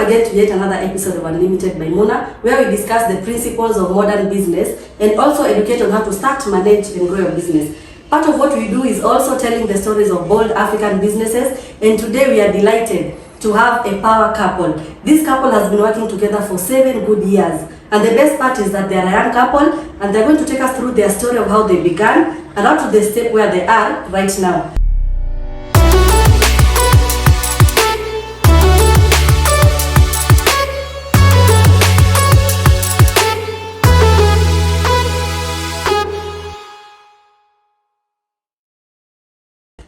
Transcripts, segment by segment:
again to yet another episode of Unlimited by Mona, where we discuss the principles of modern business and also educate on how to start, manage, and grow your business. Part of what we do is also telling the stories of bold African businesses, and today we are delighted to have a power couple. This couple has been working together for 7 good years, and the best part is that they are a young couple, and they're going to take us through their story of how they began and up to the step where they are right now.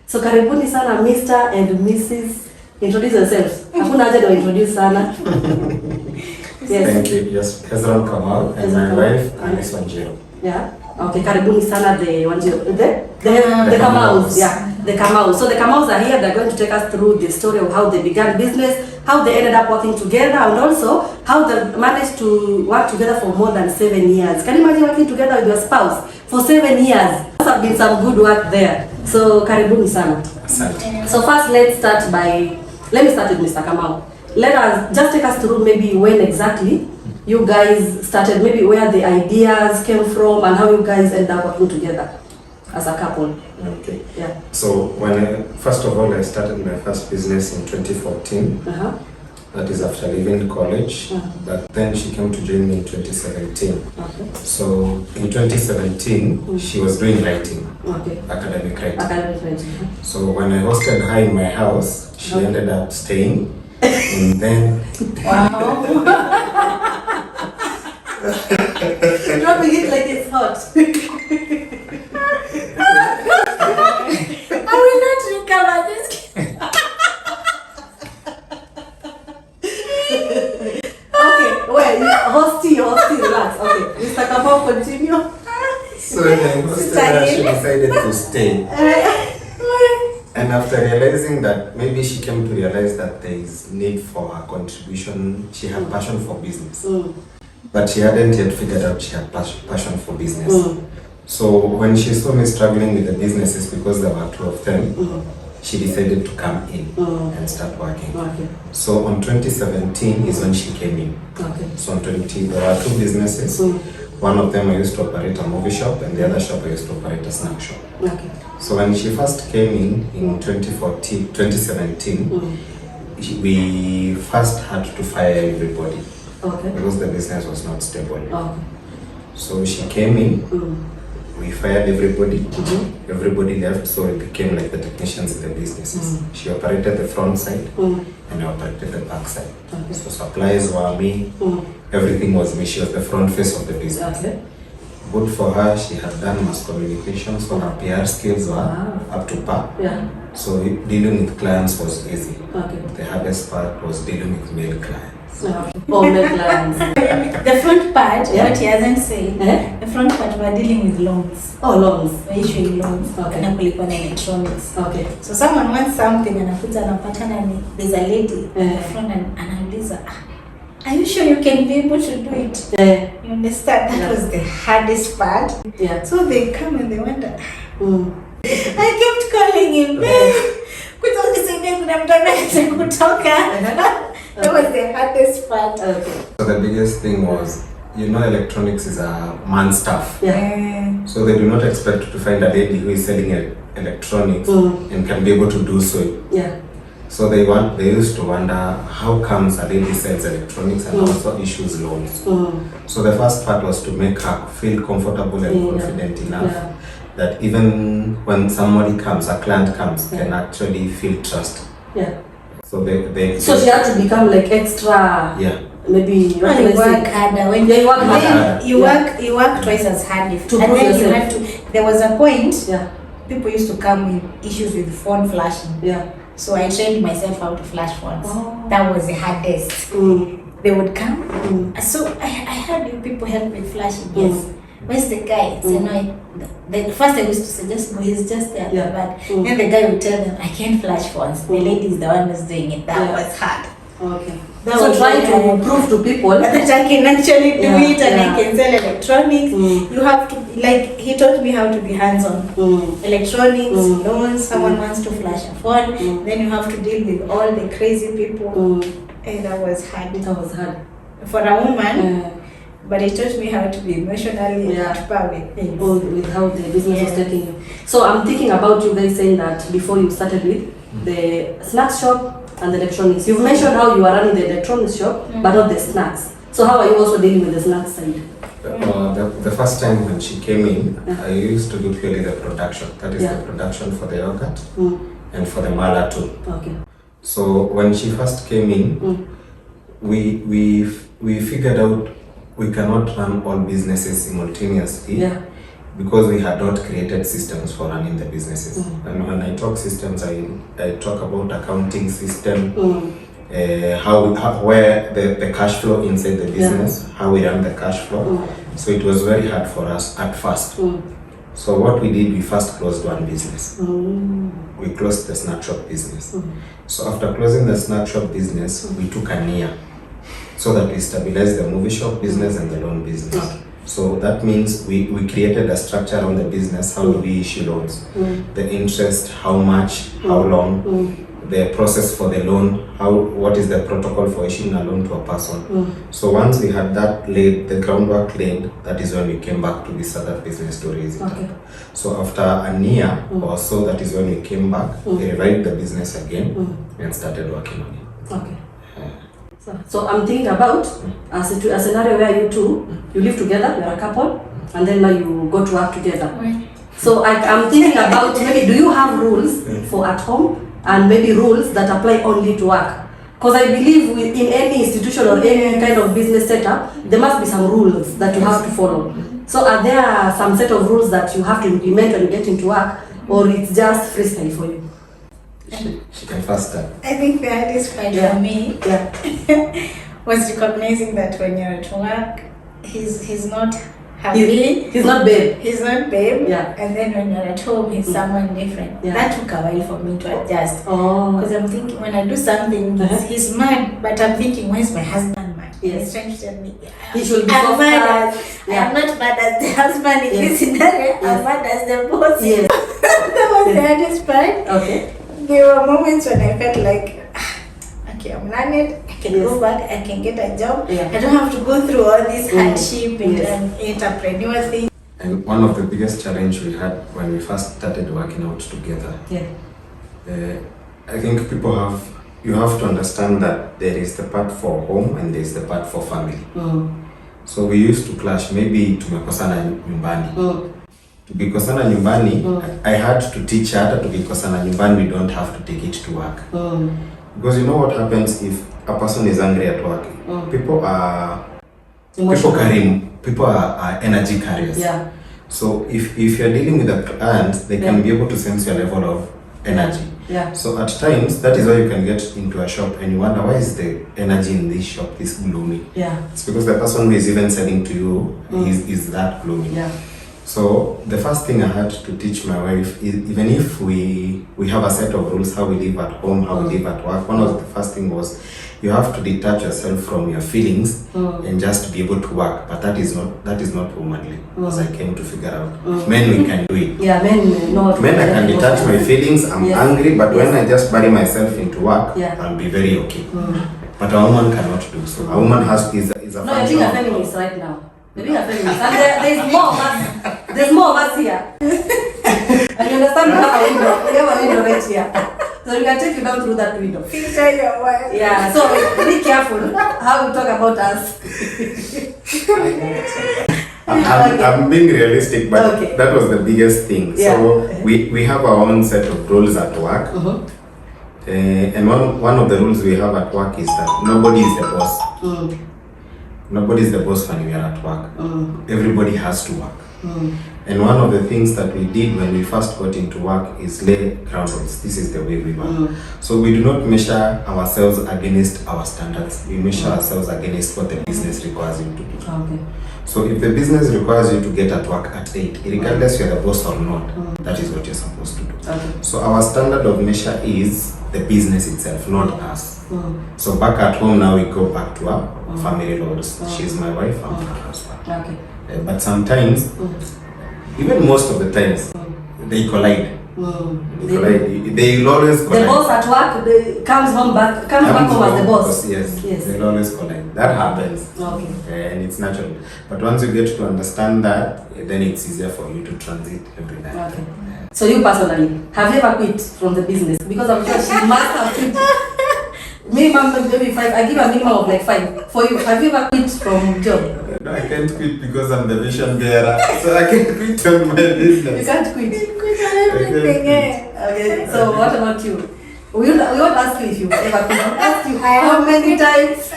So karibuni sana Mr. and Mrs. Introduce yourselves. Hakuna haja na introduce sana. Yes. Thank you. Yes, Hezron Kamau and my wife Alice Wanjiro. Yeah. Okay, karibuni sana the Wanjiro. The Kamaus. Yeah, the Kamaus. So the Kamaus are here. They're going to take us through the story of how they began business, how they ended up working together, and also how they managed to work together for more than 7 years. Can you imagine working together with your spouse for 7 years? Must have been some good work there. So karibuni sana. So first let me start with Mr. Kamau. Let us just take us through maybe when exactly you guys started, maybe where the ideas came from and how you guys ended up working together as a couple. Okay. Yeah. So first of all, I started my first business in 2014. That is after leaving college. But then she came to join me in 2017. Okay. So in 2017, she was doing writing. Okay. Academic writing. Academic writing. So when I hosted her in my house, she ended up staying. And then wow. Dropping it like it's hot. I will not recover this. Okay, wait, hosty, relax. Okay, Mr. Kamau, continue. So when I hosted her, she decided to stay. And after realizing that, maybe she came to realize that there is need for her contribution. She had passion for business, but she hadn't yet figured out she had passion for business. So when she saw me struggling with the businesses, because there were 2 of them, she decided to come in and start working. Okay. So on 2017 is when she came in. Okay. So on there were 2 businesses. One of them I used to operate a movie shop, and the other shop I used to operate a snack shop. Okay. So when she first came in 2017, we first had to fire everybody. Okay. Because the business was not stable. Okay. So she came in, we fired everybody, everybody left, so it became like the technicians in the businesses. She operated the front side, and I operated the back side. Okay. So supplies were me, everything was me. She was the front face of the business. Okay. Good for her, she had done mass communication, so her PR skills were up to par. Yeah. So dealing with clients was easy. Okay. The hardest part was dealing with male clients. Male clients. The front part, what he hasn't said, the front part we're dealing with loans. Oh, loans. We're issuing loans. Okay. Na kulikuwa na electronics. Okay. So someone wants something and anapatana ni there's a lady in the front and anauliza, are you sure you can be able to do it? Yeah. You understand? That was the hardest part. Yeah. So they come and they wonder. I kept calling him, that was the hardest part. Okay. So the biggest thing was, electronics is a man's stuff. Yeah. So they do not expect to find a lady who is selling electronics and can be able to do so. Yeah. So they used to wonder, how comes a lady sells electronics and also issues loans? So the first part was to make her feel comfortable and confident enough that even when somebody comes, a client comes, can actually feel trust. Yeah. So they so she had to become like extra. Yeah. Maybe you work harder. When you work harder, you work twice as hard. And then you have to. There was a point. Yeah. People used to come with issues with phone flashing. Yeah. So I trained myself how to flash phones. That was the hardest. They would come. So I had you people help with flashing. Yes. Where's the guy? So first I used to say, just go, he's just there. Yeah. But then the guy would tell them, I can't flash phones. The lady is the one who's doing it. That was hard. Okay. So trying to prove to people that I can actually do it and I can sell electronics. You have to, like, he taught me how to be hands-on. Electronics, loans, someone wants to flash a phone, then you have to deal with all the crazy people. That was hard. It was hard. For a woman, but it taught me how to be emotionally at par with things. With how the business was taking you. So I'm thinking about you guys saying that before you started with the snack shop and the electronics. You've mentioned how you are running the electronics shop, but not the snacks. So how are you also dealing with the snacks side? The first time when she came in, I used to do purely the production. That is the production for the yogurt and for the mala too. Okay. So when she first came in, we figured out we cannot run all businesses simultaneously because we had not created systems for running the businesses. And when I talk systems, I talk about accounting system, where the cash flow inside the business, how we run the cash flow. So it was very hard for us at first. So what we did, we first closed one business. We closed the snack shop business. So after closing the snack shop business, we took a year so that we stabilized the movie shop business and the loan business. So that means we created a structure on the business. How do we issue loans? The interest, how much, how long, the process for the loan, what is the protocol for issuing a loan to a person. So once we had that laid, the groundwork laid, that is when we came back to this other business to raise it up. So after a year or so, that is when we came back, we revived the business again and started working on it. Okay. So I'm thinking about a scenario where you two, you live together, you're a couple, and then now you go to work together. So I'm thinking about maybe do you have rules for at home and maybe rules that apply only to work? Because I believe in any institution or any kind of business setup, there must be some rules that you have to follow. So are there some set of rules that you have to implement when you get into work, or it's just freestyle for you? She can first start. I think the hardest part for me was recognizing that when you're at work, he's not happy. He's not babe. He's not babe. Yeah. And then when you're at home, he's someone different. That took a while for me to adjust. Because I'm thinking when I do something, he's mad, but I'm thinking, why is my husband mad? He's trying to tell me, he should be I'm mad. Yeah. I'm not mad as the husband in this scenario. I'm mad as the boss. Yes. That was the hardest part. Okay. There were moments when I felt like, okay, I'm learned, I can go back, I can get a job. I don't have to go through all this hardship and entrepreneur thing. And one of the biggest challenge we had when we first started working out together, I think you have to understand that there is the part for home and there is the part for family. So we used to clash, maybe tumekosana nyumbani. Tukikosana nyumbani, I had to teach her that tukikosana nyumbani, we don't have to take it to work. Because you know what happens if a person is angry at work? People are energy carriers. So if you're dealing with a client, they can be able to sense your level of energy. So at times, that is why you can get into a shop and you wonder, why is the energy in this shop this gloomy? It's because the person who is even selling to you is that gloomy. So the first thing I had to teach my wife is, even if we have a set of rules, how we live at home, how we live at work, one of the first thing was you have to detach yourself from your feelings and just be able to work. But that is not womanly, as I came to figure out. Men, we can do it. Men, I can detach my feelings. I'm angry, but when I just bury myself into work, I'll be very okay. But a woman cannot do so. A woman is a no, I think a feminist right now. Maybe a feminist. And there's more of us. There's more of us here. And you understand we have a window. We have a window right here. So we can take you down through that window. Filter your wife. Yeah, so be careful how you talk about us. I'm being realistic, but that was the biggest thing. So we have our own set of rules at work. And one of the rules we have at work is that nobody is the boss. Nobody is the boss when we are at work. Everybody has to work. And one of the things that we did when we first got into work is lay ground rules. This is the way we work. So we do not measure ourselves against our standards. We measure ourselves against what the business requires you to do. So if the business requires you to get at work at 8, regardless you're the boss or not, that is what you're supposed to do. So our standard of measure is the business itself, not us. So back at home now we go back to our family roles. She's my wife, I'm her husband. But sometimes, even most of the times, they collide. They will always collide. The boss at work comes back home as the boss. Yes. They will always collide. That happens. Okay. And it's natural. But once you get to understand that, then it's easier for you to transit every day. Okay. So you personally, have you ever quit from the business? Because I'm sure she must have quit. Minimum maybe 5. I give a minimum of like 5. For you, have you ever quit from job? No, I can't quit because I'm the vision bearer. So I can't quit on my business. You can't quit. You quit on everything, Okay. So what about you? We won't ask you if you ever quit. We'll ask you how many times.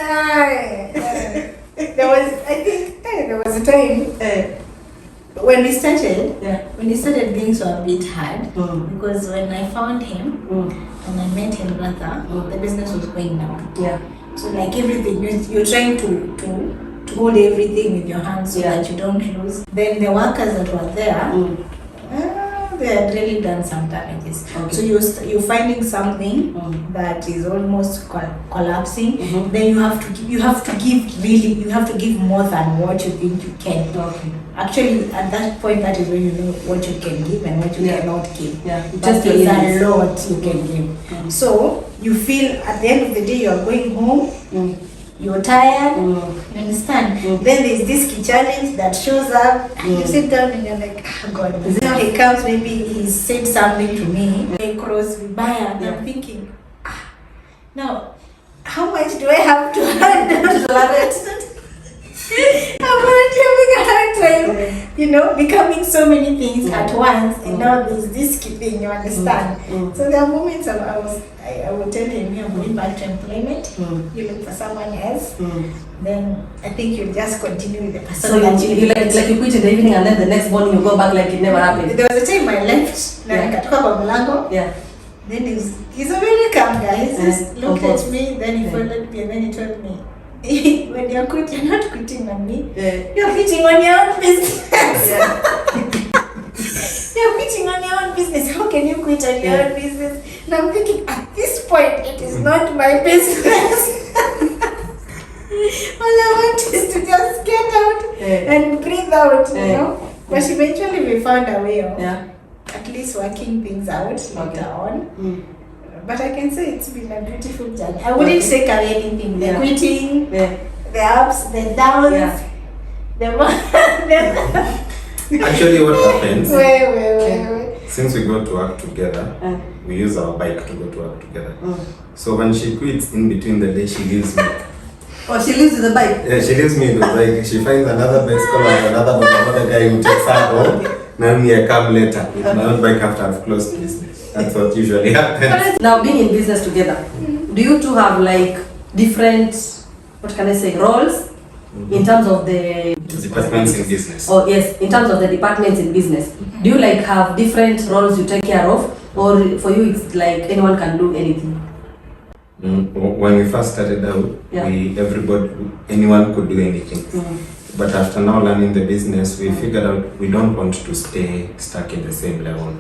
There was a time when we started being so a bit hard, because when I found him and I met him rather, the business was going down. Yeah. So like everything, you're trying to hold everything with your hands so that you don't lose. Then the workers that were there, they had really done some damages. Okay. So you're finding something that is almost collapsing. Then you have to give more than what you think you can. Okay. Actually, at that point, that is when you know what you can give and what you cannot give. Yeah. But there's a lot you can give. So you feel at the end of the day you are going home. You're tired, you understand? Then there's this key challenge that shows up, and you sit down and you're like, oh God, he comes, maybe he said something to me, they cross me by, and I'm thinking, now, how much do I have to handle? I'm not having a hard time, becoming so many things at once, and now there's this key thing, you understand? So there are moments I will tell him, I'm going back to employment, you look for someone else, then I think you'll just continue with the person. So you like you quit in the evening and then the next morning you go back like it never happened. There was a time I left, nikatoka kwa mlango. Then he's a very calm guy. He just looked at me, then he followed me, and then he told me, when you're quitting, you're not quitting on me. You're quitting on your own business. You're quitting on your own business. How can you quit on your own business? And I'm thinking, at this point, it is not my business. All I want is to just get out and breathe out, But eventually we found a way of at least working things out later on. But I can say it's been a beautiful journey. I wouldn't take away anything. The quitting, the ups, the downs, Actually, what happens? Wait. Since we go to work together, we use our bike to go to work together. So when she quits in between the day, she leaves me. Oh, she leaves with the bike? Yeah, she leaves me with the bike. She finds another bicycle and another guy who takes her home. Now I come later with my own bike after I've closed business. That's what usually happens. Now, being in business together, do you two have like different, roles in terms of the departments in business? Oh yes, in terms of the departments in business. Do you like have different roles you take care of, or for you it's like anyone can do anything? When we first started out, anyone could do anything. But after now learning the business, we figured out we don't want to stay stuck in the same level.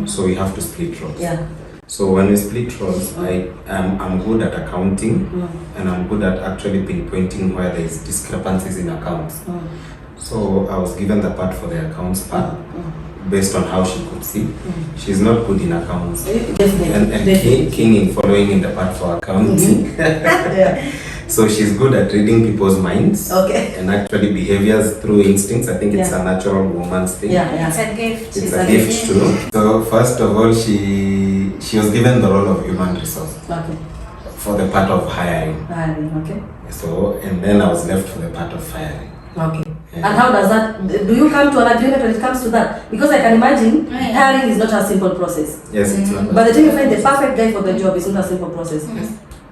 So we have to split roles. So when we split roles, I'm good at accounting, and I'm good at actually pinpointing where there is discrepancies in accounts. So I was given the part for the accounts part, based on how she could see. She's not good in accounts, and keen in following in the part for accounting. So she's good at reading people's minds and actually behaviors through instincts. I think it's a natural woman's thing. It's a gift. It's a gift too. So first of all, she was given the role of human resource for the part of hiring. So, and then I was left for the part of firing. And how does that, do you come to an agreement when it comes to that? Because I can imagine hiring is not a simple process. Yes, it's not. By the time you find the perfect guy for the job, it's not a simple process.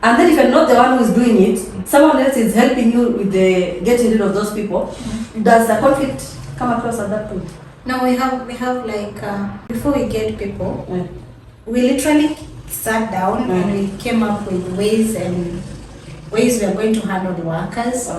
And then if you're not the one who is doing it, someone else is helping you with the getting rid of those people. Does the conflict come across at that point? No, we have like, before we get people, we literally sat down and we came up with ways we are going to handle the workers.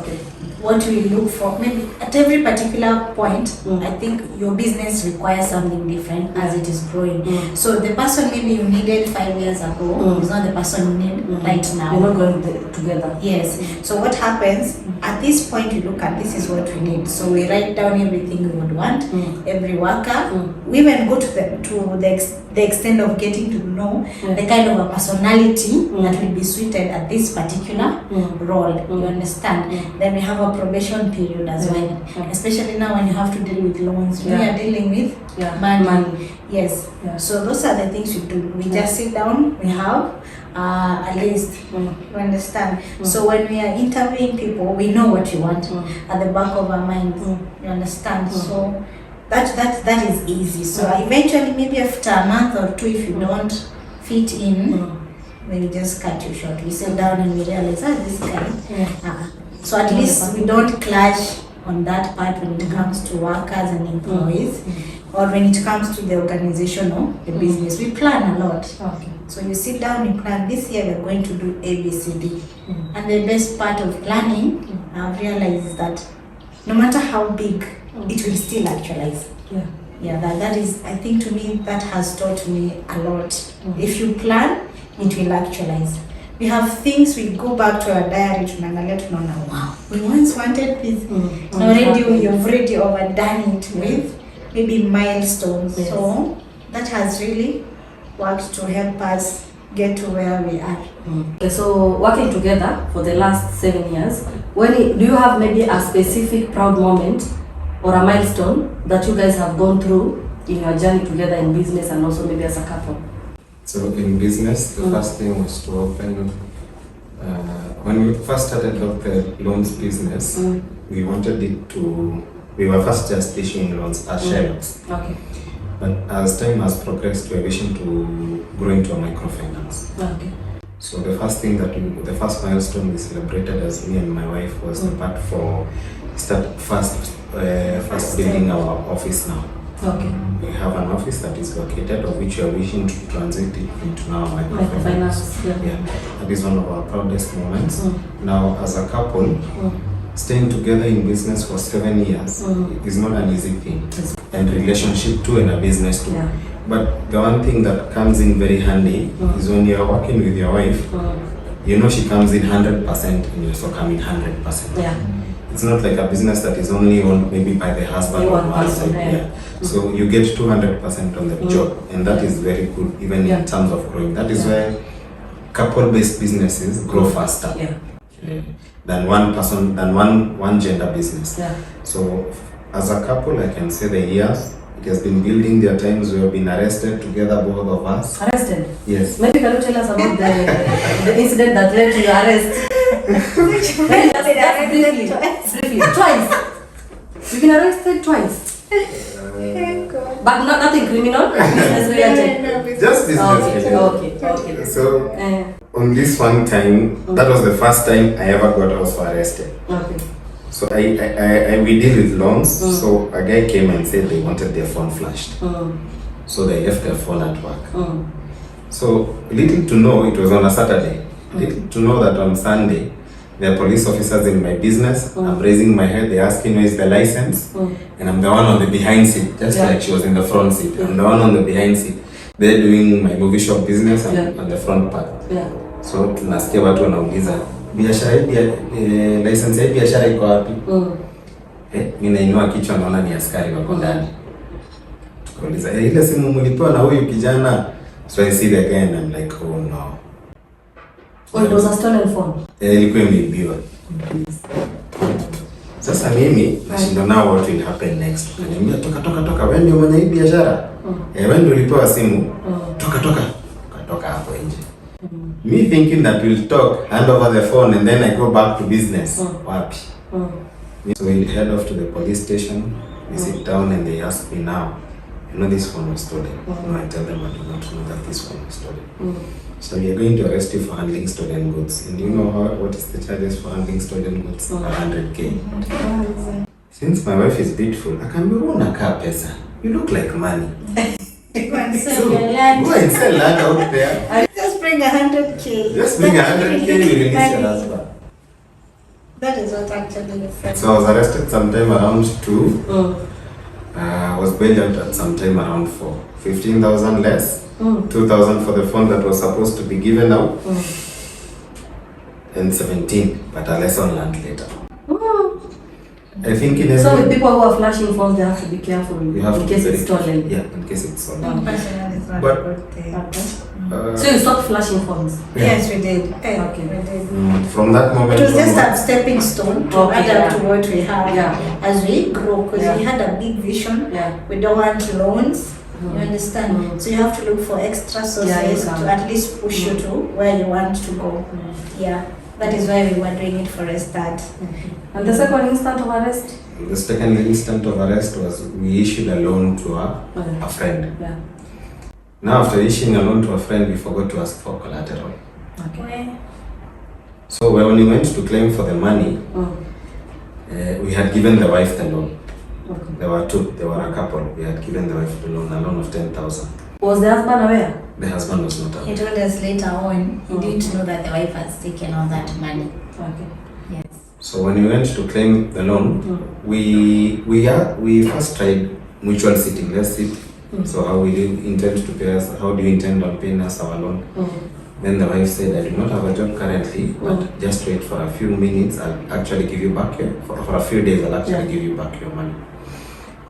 what we look for, maybe at every particular point, I think your business requires something different as it is growing. So the person maybe you needed 5 years ago is not the person you need right now. You're not going together. Yes. So what happens at this point? You look at this is what we need. So we write down everything we would want. Every worker. We even go to the extent of getting to know the kind of a personality that will be suited at this particular role. You understand? Then we have a probation period as well. Especially now when you have to deal with loans. We are dealing with money. Yes. So those are the things we do. We just sit down. We have a list. You understand? So when we are interviewing people, we know what you want at the back of our minds. You understand? So that is easy. So eventually, maybe after a month or two, if you don't fit in, then we just cut you short. We sit down and we realize, this guy. So at least we don't clash on that part when it comes to workers and employees, or when it comes to the organization or the business. We plan a lot. So you sit down, you plan, this year we're going to do A, B, C, D. And the best part of planning, I've realized is that no matter how big, it will still actualize. That is, I think to me, that has taught me a lot. If you plan, it will actualize. We have things, we go back to our diary to know, wow, we once wanted this. You've already overdone it with maybe milestones. So that has really worked to help us get to where we are. Okay, so working together for the last 7 years, do you have maybe a specific proud moment or a milestone that you guys have gone through in your journey together in business and also maybe as a couple? So in business, the first thing was to open, when we first started off the loans business, we wanted it to, we were first just issuing loans as shelves. Okay. But as time has progressed, we are wishing to grow into a microfinance. Okay. So the first thing the first milestone we celebrated as me and my wife was the part for first building our office now. Okay. We have an office that is located, of which we are wishing to transit it into now microfinance. That is one of our proudest moments. Now, as a couple, staying together in business for 7 years is not an easy thing, and relationship too, and a business too. But the one thing that comes in very handy is when you are working with your wife, you know she comes in 100% and you also come in 100%. It's not like a business that is only owned maybe by the husband or one side. So you get 200% on the job, and that is very good, even in terms of growing. That is why couple-based businesses grow faster than one person, than one gender business. So as a couple, I can say the years it has been building. There are times we have been arrested together, both of us. Arrested? Yes. Maybe can you tell us about the incident that led to your arrest? Briefly. Twice. You've been arrested twice. But nothing criminal? Business related? Just business related. Okay. So on this one time, that was the first time I ever got also arrested. Okay. So we deal with loans. So a guy came and said they wanted their phone flashed. So they left their phone at work. So little to know, it was on a Saturday. Little to know that on Sunday, there are police officers in my business. I'm raising my head. They're asking where is the license, and I'm the one on the behind seat, just like she was in the front seat. I'm the one on the behind seat. They're doing my movie shop business and on the front part. So tunasikia watu wanauliza biashara hii, license hii biashara iko wapi? Mimi nainua kichwa naona ni askari wako ndani. Tukauliza ile simu mlipewa na huyu kijana? So I see the guy and I'm like, oh no. Oh, it was a stolen phone? Ilikuwa imeibiwa. Sasa mimi nashinda nao what will happen next. Ananiambia toka wewe ndio mwenye hii biashara. Wewe ndio ulipewa simu. Toka hapo nje. Me thinking that we'll talk, hand over the phone and then I go back to business. Wapi? So we head off to the police station. We sit down and they ask me now, you know this phone was stolen. I tell them I do not know that this phone was stolen. So we are going to arrest you for handling stolen goods. And you know what is the charges for handling stolen goods? 100K. Since my wife is beautiful, I can be una car pesa. You look like money. Go and sell So, your land. go and sell land out there. Just bring 100K. Just bring 100K, you release your husband. That is what actually the friend. So I was arrested sometime around 2. I was bailed out at sometime around 4. 15,000 less. 2,000 for the phone that was supposed to be given out. And 17, but a lesson learned later. I think in every... So with people who are flashing phones, they have to be careful You have in case it's stolen. Yeah, in case it's stolen. Personally, it's not But- a good thing. So you stopped flashing phones? Yes, we did. Okay. We did. From that moment It was just onward- a stepping stone to Okay, add up yeah. to what we have Yeah. as we grow, because Yeah. we had a big vision. Yeah. We don't want loans. You understand? So you have to look for extra sources income. to at least push you to where you want to go. Yeah. That is why we were doing it for a start. And the second instant of arrest? The second instant of arrest was we issued a loan to a friend. Yeah. Now after issuing a loan to a friend, we forgot to ask for collateral. Okay. So when we went to claim for the money, we had given the wife the loan. Okay. There were two, there were a couple. We had given the wife the loan, a loan of 10,000. Was the husband aware? The husband was not He aware. told us later on he didn't know that the wife has taken all that money. Okay. Yes. So when we went to claim the loan, we first tried mutual sitting. Let's sit. So how will you intend to pay us? How do you intend on paying us our loan? Then the wife said, I do not have a job currently, but just wait for a few minutes. I'll actually give you back your, for a few days, I'll actually give you back your money.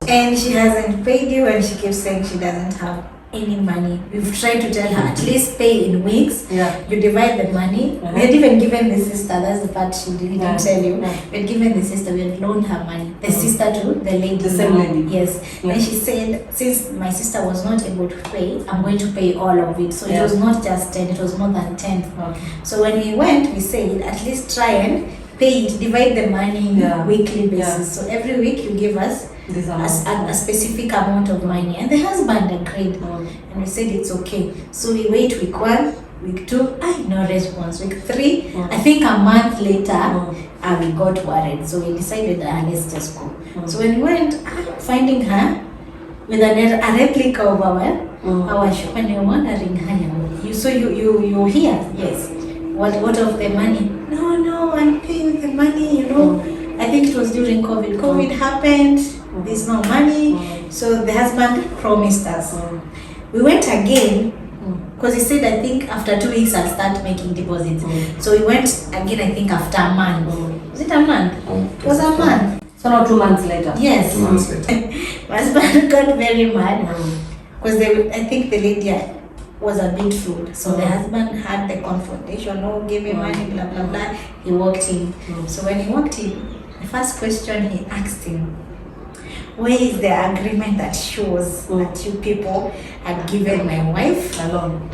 And she hasn't paid you, and she keeps saying she doesn't have any money. We've tried to tell her at least pay in weeks. Yeah. You divide the money. We had even given the sister, that's the part she didn't tell you. We had given the sister, we had loaned her money. The sister to the lady. The same lady. Yes. And she said, since my sister was not able to pay, I'm going to pay all of it. So it was not just 10, it was more than 10. Okay. So when we went, we said, at least try and pay it, divide the money in weekly basis. So every week you give us This a specific amount of money, and the husband agreed, and we said it's okay. So we wait week 1, week 2, no response. Week 3, I think a month later, we got worried. So we decided, let's just go. So when we went, finding her with a replica of our shop, and you're wondering, you here? Yes. What of the money? No, I'm paying the money. I think it was during COVID. COVID happened. There's no money. So the husband promised us. We went again because he said, I think after 2 weeks I'll start making deposits. So we went again, I think after a month. Was it a month? It was a month. So now 2 months later? Yes. 2 months later. My husband got very mad because I think the lady was a bit rude. So the husband had the confrontation, give me money, blah, blah, blah. He walked in. So when he walked in, the first question he asked him, where is the agreement that shows that you people had given my wife a loan?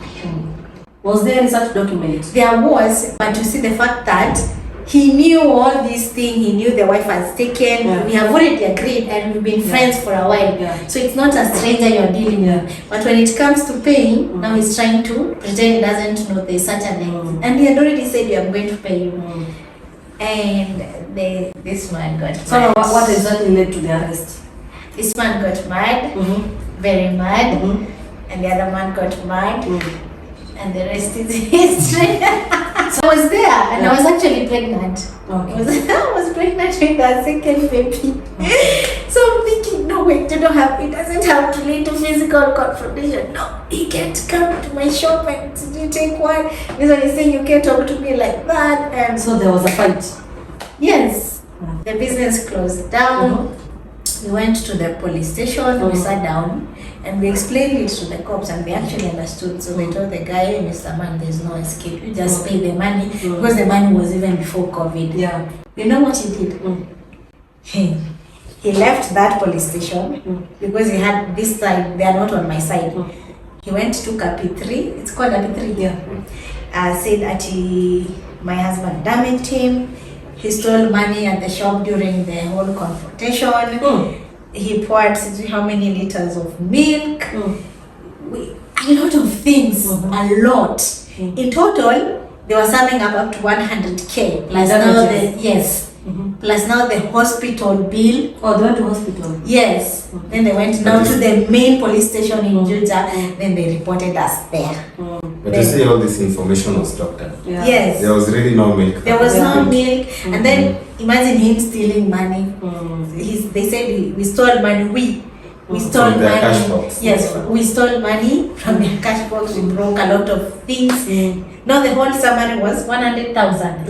Was there any such document? There was, but you see the fact that he knew all these things, he knew the wife has taken, we have already agreed and we've been friends for a while. So it's not a stranger you're dealing with. But when it comes to paying, now he's trying to pretend he doesn't know there's such a thing. And he had already said, we are going to pay you. And this man got mad. So what exactly led to the arrest? This man got mad, very mad, and the other man got mad, and the rest is history. So I was there, and I was actually pregnant. Okay. I was pregnant with a second baby. So I'm thinking, no, wait, it doesn't have to lead to physical confrontation. No, he can't come to my shop and you take one. This one is saying you can't talk to me like that. And so there was a fight? Yes. The business closed down. We went to the police station, we sat down, and we explained it to the cops, and they actually understood. So they told the guy, Mr. Man, there's no escape. You just pay the money, because the money was even before COVID. Yeah. You know what he did? He left that police station, because he had this side, they are not on my side. He went to P3, it's called P3. Yeah. Said that my husband damaged him. He stole money at the shop during the whole confrontation. He poured how many liters of milk. A lot of things. A lot. In total, they were summing up to 100K. Plus now yes. Plus now the hospital bill. Oh, they went to hospital. Yes. Then they went now to the main police station in Juja. Then they reported us there. But you see, all this information was doctored. Yeah. Yes. There was really no milk. There was no milk. And then imagine him stealing money. They said we stole money. We stole From their money. cash box. Yes, we stole money from their cash box. We broke a lot of things. No, the whole summary was 100,000.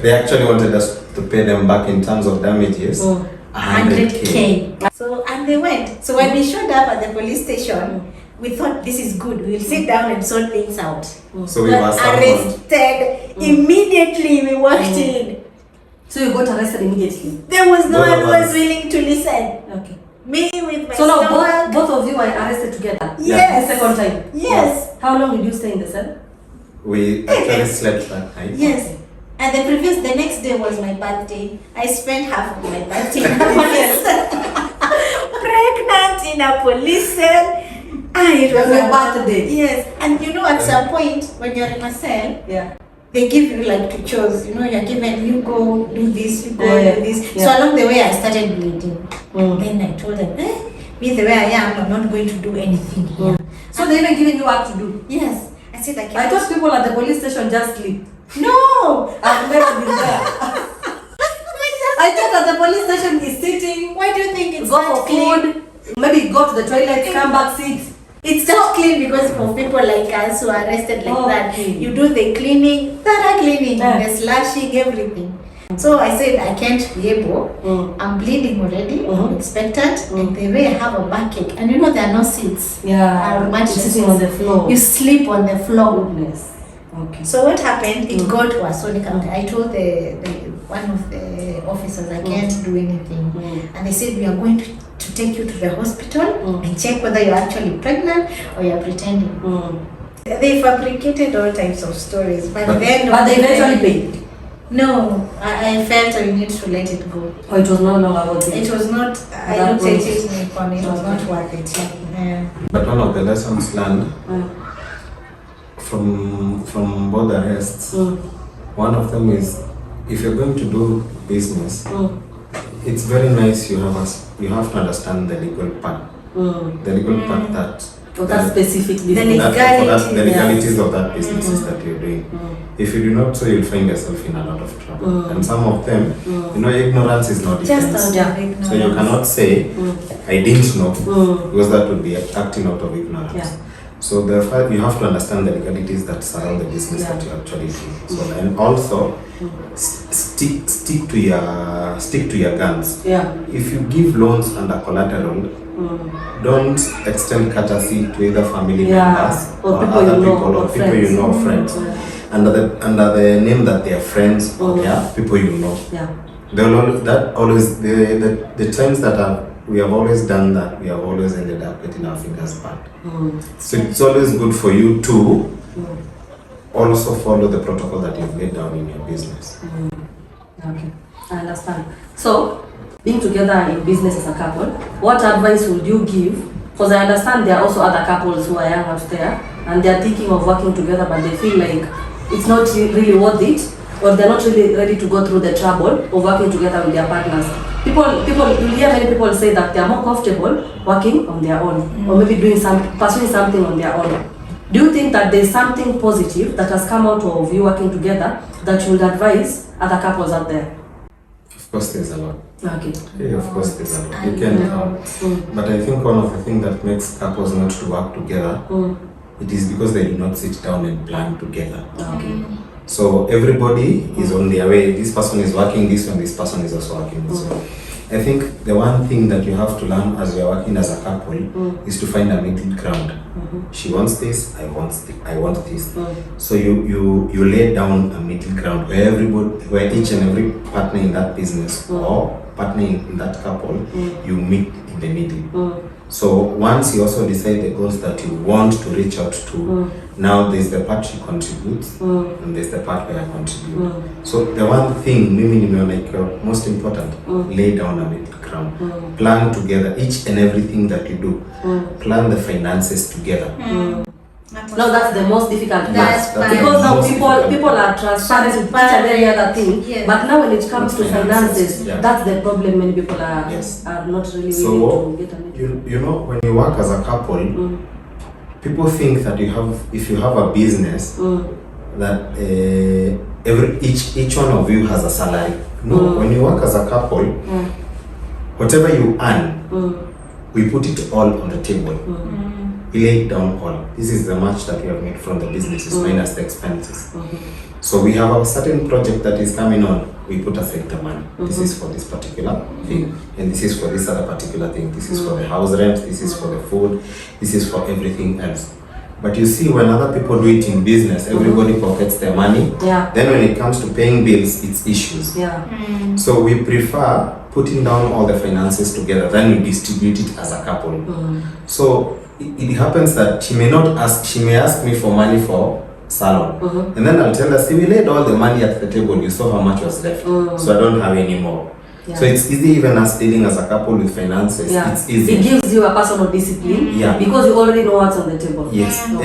They actually wanted us to pay them back in terms of damages. 100K. So, and they went. So when we showed up at the police station, we thought this is good. We'll sit down and sort things out. So we were arrested. Immediately we walked in. So you got arrested immediately? There was no one who was willing to listen. Okay. Me with my So now stomach. both of you were arrested together? Yes. The second time? Yes. How long did you stay in the cell? We actually slept that night. Yes. And the next day was my birthday. I spent half of my birthday in a police cell. Pregnant in a police cell. It was your birthday. Yes. And you know, at some point when you're in a cell, they give you like to choose. You know, you're given, you go do this, you go do this. So along the way, I started bleeding. Then I told them, me the way I am, I'm not going to do anything here. So they even giving you what to do? Yes. I said I can't. I thought people at the police station just sleep. No! I've never been there. I thought at the police station is sitting. Why do you think it's go not for clean? food, maybe go to the toilet, come back, sit. It's not clean because of people like us who are arrested like that. You do the cleaning, thorough cleaning, the slashing, everything. So I said I can't be able. I'm bleeding already. I'm expectant, and the way I have a backache, and you know there are no seats. Sitting on the floor. You sleep on the floor. Goodness. Okay. So what happened? It got worse. So I told one of the officers I can't do anything, and they said we are going to take you to the hospital and check whether you're actually pregnant or you're pretending. They fabricated all types of stories, but they eventually paid. No, I felt I need to let it go. Oh, it was no longer worth it. It was not. I looked at it and it was not worth it. But one of the lessons learned from both arrests, one of them is if you're going to do business, it's very nice you have to understand the legal part. The legal part that specific business. The legalities of that businesses that you're doing. If you do not, so you'll find yourself in a lot of trouble. And some of them, ignorance is not defense. So you cannot say, I didn't know, because that would be acting out of ignorance. So therefore, you have to understand the legalities that surround the business that you actually do. So and also stick to your guns. If you give loans under collateral, don't extend courtesy to either family members or other people or people you know, friends. Under the name that they are friends or they are people you know. The times that we have always done that, we have always ended up getting our fingers burnt. So it's always good for you to also follow the protocol that you've laid down in your business. Okay, I understand. So, being together in business as a couple, what advice would you give? Because I understand there are also other couples who are young out there and they are thinking of working together, but they feel like it's not really worth it, or they're not really ready to go through the trouble of working together with their partners. You hear many people say that they are more comfortable working on their own, or maybe pursuing something on their own. Do you think that there's something positive that has come out of you working together that you would advise other couples out there? Of course, there's a lot. Okay. Yeah, of course, there's a lot. You can, but I think one of the things that makes couples not to work together, it is because they do not sit down and plan together. Okay. So everybody is on their way. This person is working this way, and this person is also working this way. I think the one thing that you have to learn as you are working as a couple is to find a middle ground. She wants this, I want this. So you lay down a middle ground where each and every partner in that business or partner in that couple, you meet in the middle. So once you also decide the goals that you want to reach out to, now there's the part she contributes and there's the part where I contribute. So the one thing, most important, lay down a middle ground. Plan together each and everything that you do. Plan the finances together. Now that's the most difficult That's part. fine. Because now Most difficult. people are transparent with each and every other thing. Yes. But now when it comes to finances, Yeah. that's the problem. Many people are Yes. are not really So, willing to get on it. you know, when you work as a couple, people think that if you have a business, that each one of you has a salary. No, when you work as a couple, whatever you earn, we put it all on the table. We lay it down all. This is the much that we have made from the businesses minus the expenses. So we have a certain project that is coming on. We put aside the money. This is for this particular thing, and this is for this other particular thing. This is for the house rent. This is for the food. This is for everything else. But you see, when other people do it in business, everybody pockets their money. Yeah. Then when it comes to paying bills, it's issues. Yeah. So we prefer putting down all the finances together, then we distribute it as a couple. So it happens that she may ask me for money for salon, and then I'll tell her, see, we laid all the money at the table, you saw how much was left, so I don't have any more. Yeah. So it's easy, even us dealing as a couple with finances. Yeah. It's easy. It gives you a personal discipline. Yeah. Because you already know what's on the table. Yes, and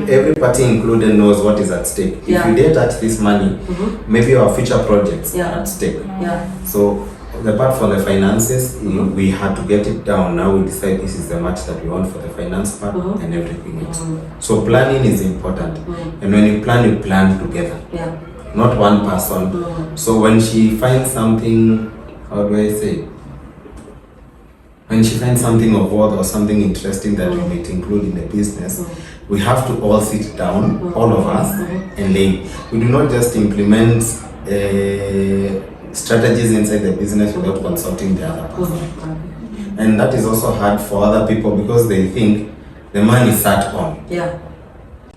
every party included knows what is at stake. If Yeah. you dare touch this money, maybe our future projects Yeah. are at stake. Yeah. So apart from the finances, we had to get it down. Now we decide this is the much that we want for the finance part and everything else. So planning is important, and when you plan together, not one person. So when she finds something, how do I say? When she finds something of worth or something interesting that we might include in the business, we have to all sit down, all of us, and lay. We do not just implement strategies inside the business without consulting the other person. And that is also hard for other people because they think the money is sat on. Yeah.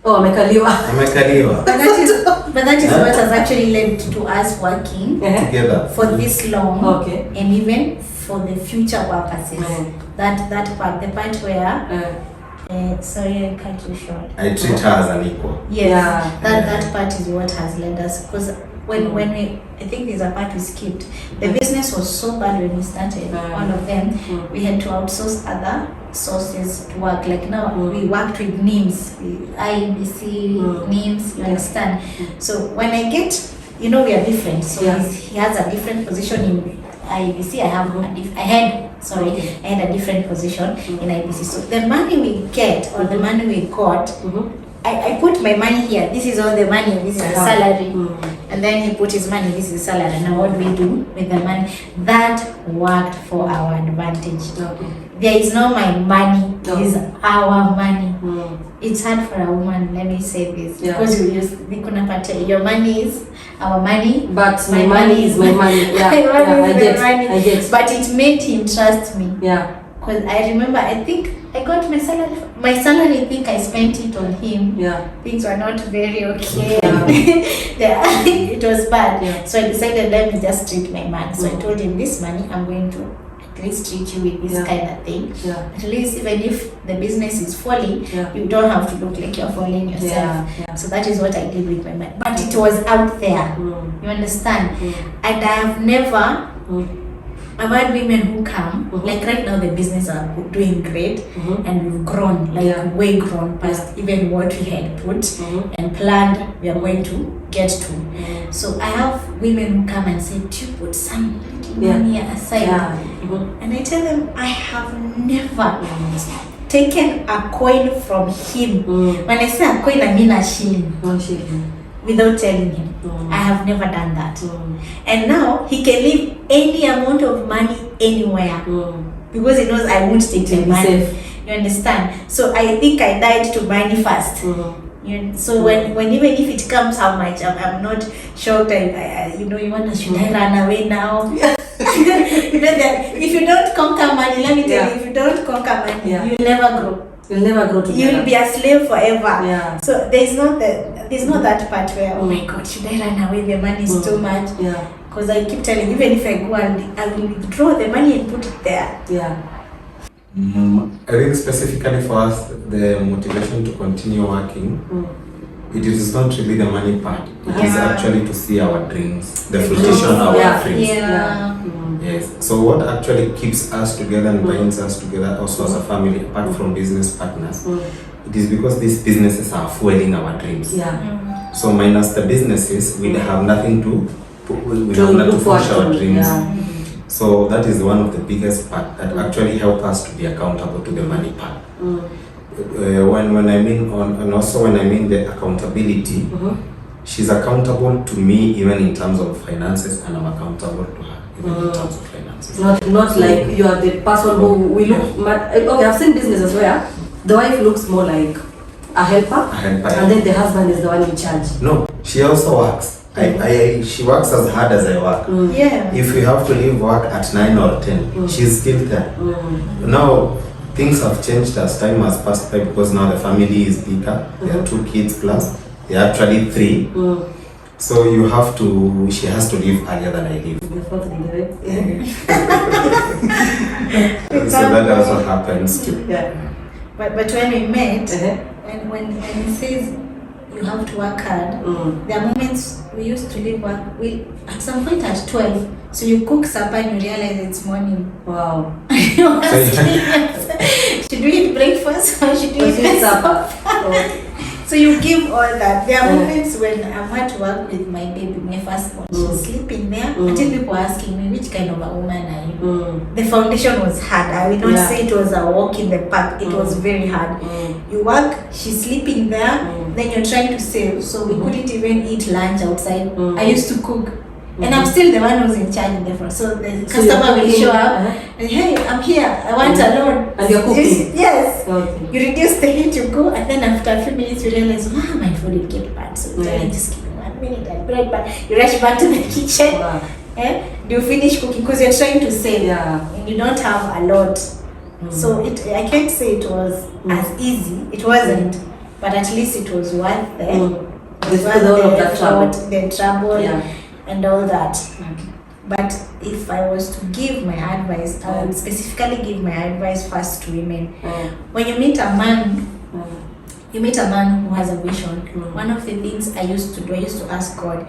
Oh, amekaliwa. Amekaliwa. But that is what has actually led to us working Together. for this long, Okay. and even for the future purposes. That part, the part where sorry, I cut you short. I treat her as an equal. Yes, Yeah. that part is what has led us, because when we, I think there's a part we skipped. The business was so bad when we started, all of them. We had to outsource other sources to work. Like now, we worked with NIMS, IBC, NIMS, you understand? So when I get, we are different. So he has a different position in IBC. I had a different position in IBC. So the money we get, or the money we got, I put my money here. This is all the money. This is the salary. And then he put his money. This is salary. Now what do we do with the money? That worked for our advantage. There is no my money. It is our money. It's hard for a woman. Let me say this because your money is our money, but my money is my money. Yeah, I get. But it made him trust me. Yeah. Because I remember, I think I got my salary. My salary, I think I spent it on him. Yeah. Things were not very okay. It was bad. Yeah. So I decided, let me just treat my money. So I told him, this money, I'm going to at least treat you with this kind of thing. Yeah. At least even if the business is falling, you don't have to look like you're falling yourself. Yeah. So that is what I did with my money. But it was out there. You understand? And I have never... I've had women who come, like right now the business are doing great, and we've grown, way grown past even what we had put and planned we are going to get to. So I have women who come and say, do you put some money aside? And I tell them, I have never taken a coin from him. When I say a coin, I mean a shilling. Without telling him. I have never done that. And now he can leave any amount of money anywhere because he knows I won't take the money. You understand? So I think I died to money first. So when even if it comes how much, I'm not shocked. You want to, should I run away now? If you don't conquer money, let me tell you, if you don't conquer money, you'll never grow. You'll never grow together. You'll be a slave forever. Yeah. So there's not that part where, oh my God, should I run away? The money is too much. Yeah. Because I keep telling, even if I go and I will withdraw the money and put it there. Yeah. I think specifically for us, the motivation to continue working, it is not really the money part. It is actually to see our dreams, the fruition of our dreams. Yes. So what actually keeps us together and binds us together also as a family, apart from business partners, it is because these businesses are fueling our dreams. Yeah. So minus the businesses, we have nothing to we To have not to look push forward our to, dreams. yeah. So that is one of the biggest part that actually help us to be accountable to the money part. When I mean and also when I mean the accountability, she's accountable to me even in terms of finances, and I'm accountable to her even in terms of finances. Not like you are the person who we look. Okay, I've seen businesses where the wife looks more like a helper, and then the husband is the one in charge. No, she also works. She works as hard as I work. Yeah. If we have to leave work at 9 or 10, she's still there. Now, things have changed as time has passed by because now the family is bigger. There are 2 kids plus. There are actually 3. So she has to leave earlier than I leave. So that also happens too. Yeah. But when we met, when it says you have to work hard, there are moments we used to leave work. At some point at 12, so you cook supper and you realize it's morning. Wow. Should we eat breakfast or should we eat supper? So you give all that. There are moments when I'm at work with my baby, my firstborn. She's sleeping there until people are asking me, which kind of a woman are you? The foundation was hard. I will not say it was a walk in the park. It was very hard. You work, she's sleeping there, then you're trying to save. So we couldn't even eat lunch outside. I used to cook. And I'm still the one who's in charge in the front. So the customer will show up and, hey, I'm here, I want a load. And you're cooking? Yes. Okay. You reduce the heat, you go, and then after a few minutes you realize, my food will get bad. So you just give me 1 minute, I'll be right back. You rush back to the kitchen. Do you finish cooking? Because you're trying to save. And you don't have a lot. So I can't say it was as easy. It wasn't. But at least it was worth the trouble. And all that. But if I was to give my advice, I would specifically give my advice first to women. When you meet a man, you meet a man who has a vision. One of the things I used to ask God,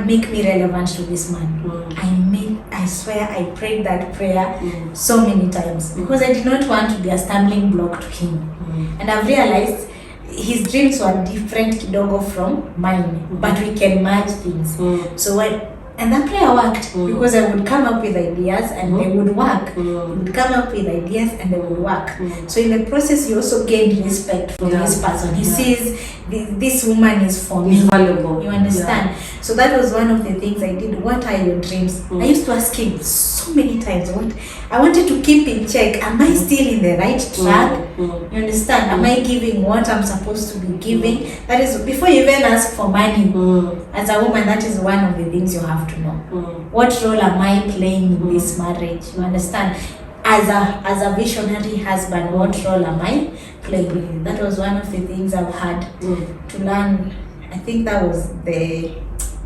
make me relevant to this man. I swear I prayed that prayer so many times because I did not want to be a stumbling block to him. And I've realized his dreams were different kidogo from mine, but we can merge things. So and that prayer worked because I would come up with ideas and they would work. He would come up with ideas and they would work. So in the process, you also gained respect from this person. He sees this woman is for me. Valuable. You understand? So that was one of the things I did. What are your dreams? I used to ask him so many times. I wanted to keep in check. Am I still in the right track? You understand? Am I giving what I'm supposed to be giving? That is, before you even ask for money, as a woman, that is one of the things you have to know. What role am I playing in this marriage? You understand? As a visionary husband, what role am I playing? That was one of the things I've had to learn. I think that was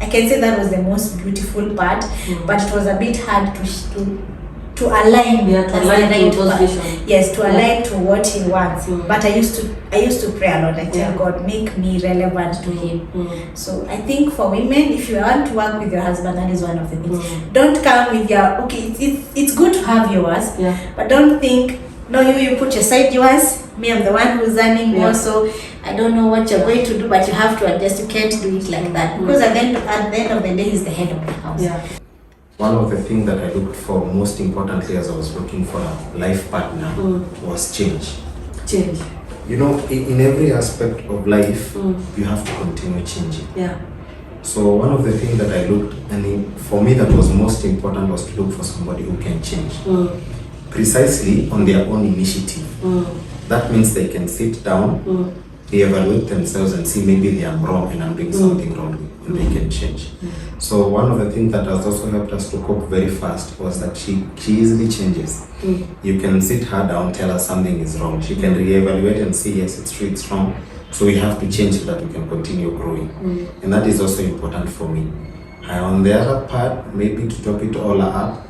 I can say that was the most beautiful part, but it was a bit hard to align. To align to those visions. Yes, to align to what he wants. But I used to pray a lot. I tell God, make me relevant to him. So I think for women, if you want to work with your husband, that is one of the things. Don't come with your it's good to have yours, but don't think you put aside yours. Me, I'm the one who's earning more, so I don't know what you're going to do, but you have to adjust. You can't do it like that because at the end of the day, he's the head of the house. One of the things that I looked for most importantly as I was looking for a life partner was change. Change. You know, in every aspect of life, you have to continue changing. So one of the things that I looked, and for me that was most important, was to look for somebody who can change. Precisely on their own initiative. That means they can sit down, they evaluate themselves and see maybe they are wrong and I'm doing something wrong, and they can change. So one of the things that has also helped us to cope very fast was that she easily changes. You can sit her down, tell her something is wrong. She can reevaluate and see, yes, it's true, it's wrong. So we have to change so that we can continue growing. And that is also important for me. And on the other part, maybe to top it all up,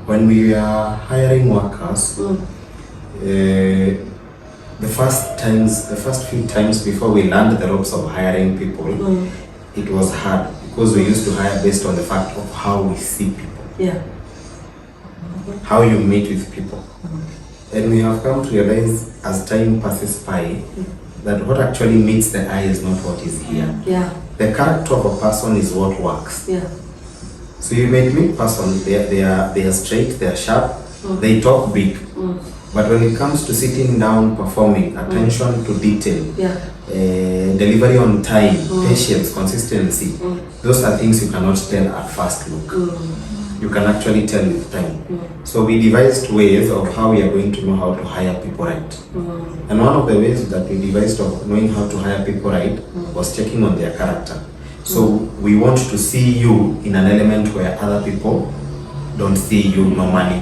when we are hiring workers, the first few times before we learned the ropes of hiring people, it was hard because we used to hire based on the fact of how we see people. How you meet with people. And we have come to realize as time passes by that what actually meets the eye is not what is here. Yeah. The character of a person is what works. Yeah. So you may meet person, they are straight, they are sharp, they talk big. But when it comes to sitting down, performing, attention to detail, delivery on time, patience, consistency, those are things you cannot tell at first look. You can actually tell with time. So we devised ways of how we are going to know how to hire people right. And one of the ways that we devised of knowing how to hire people right was checking on their character. So we want to see you in an element where other people don't see you normally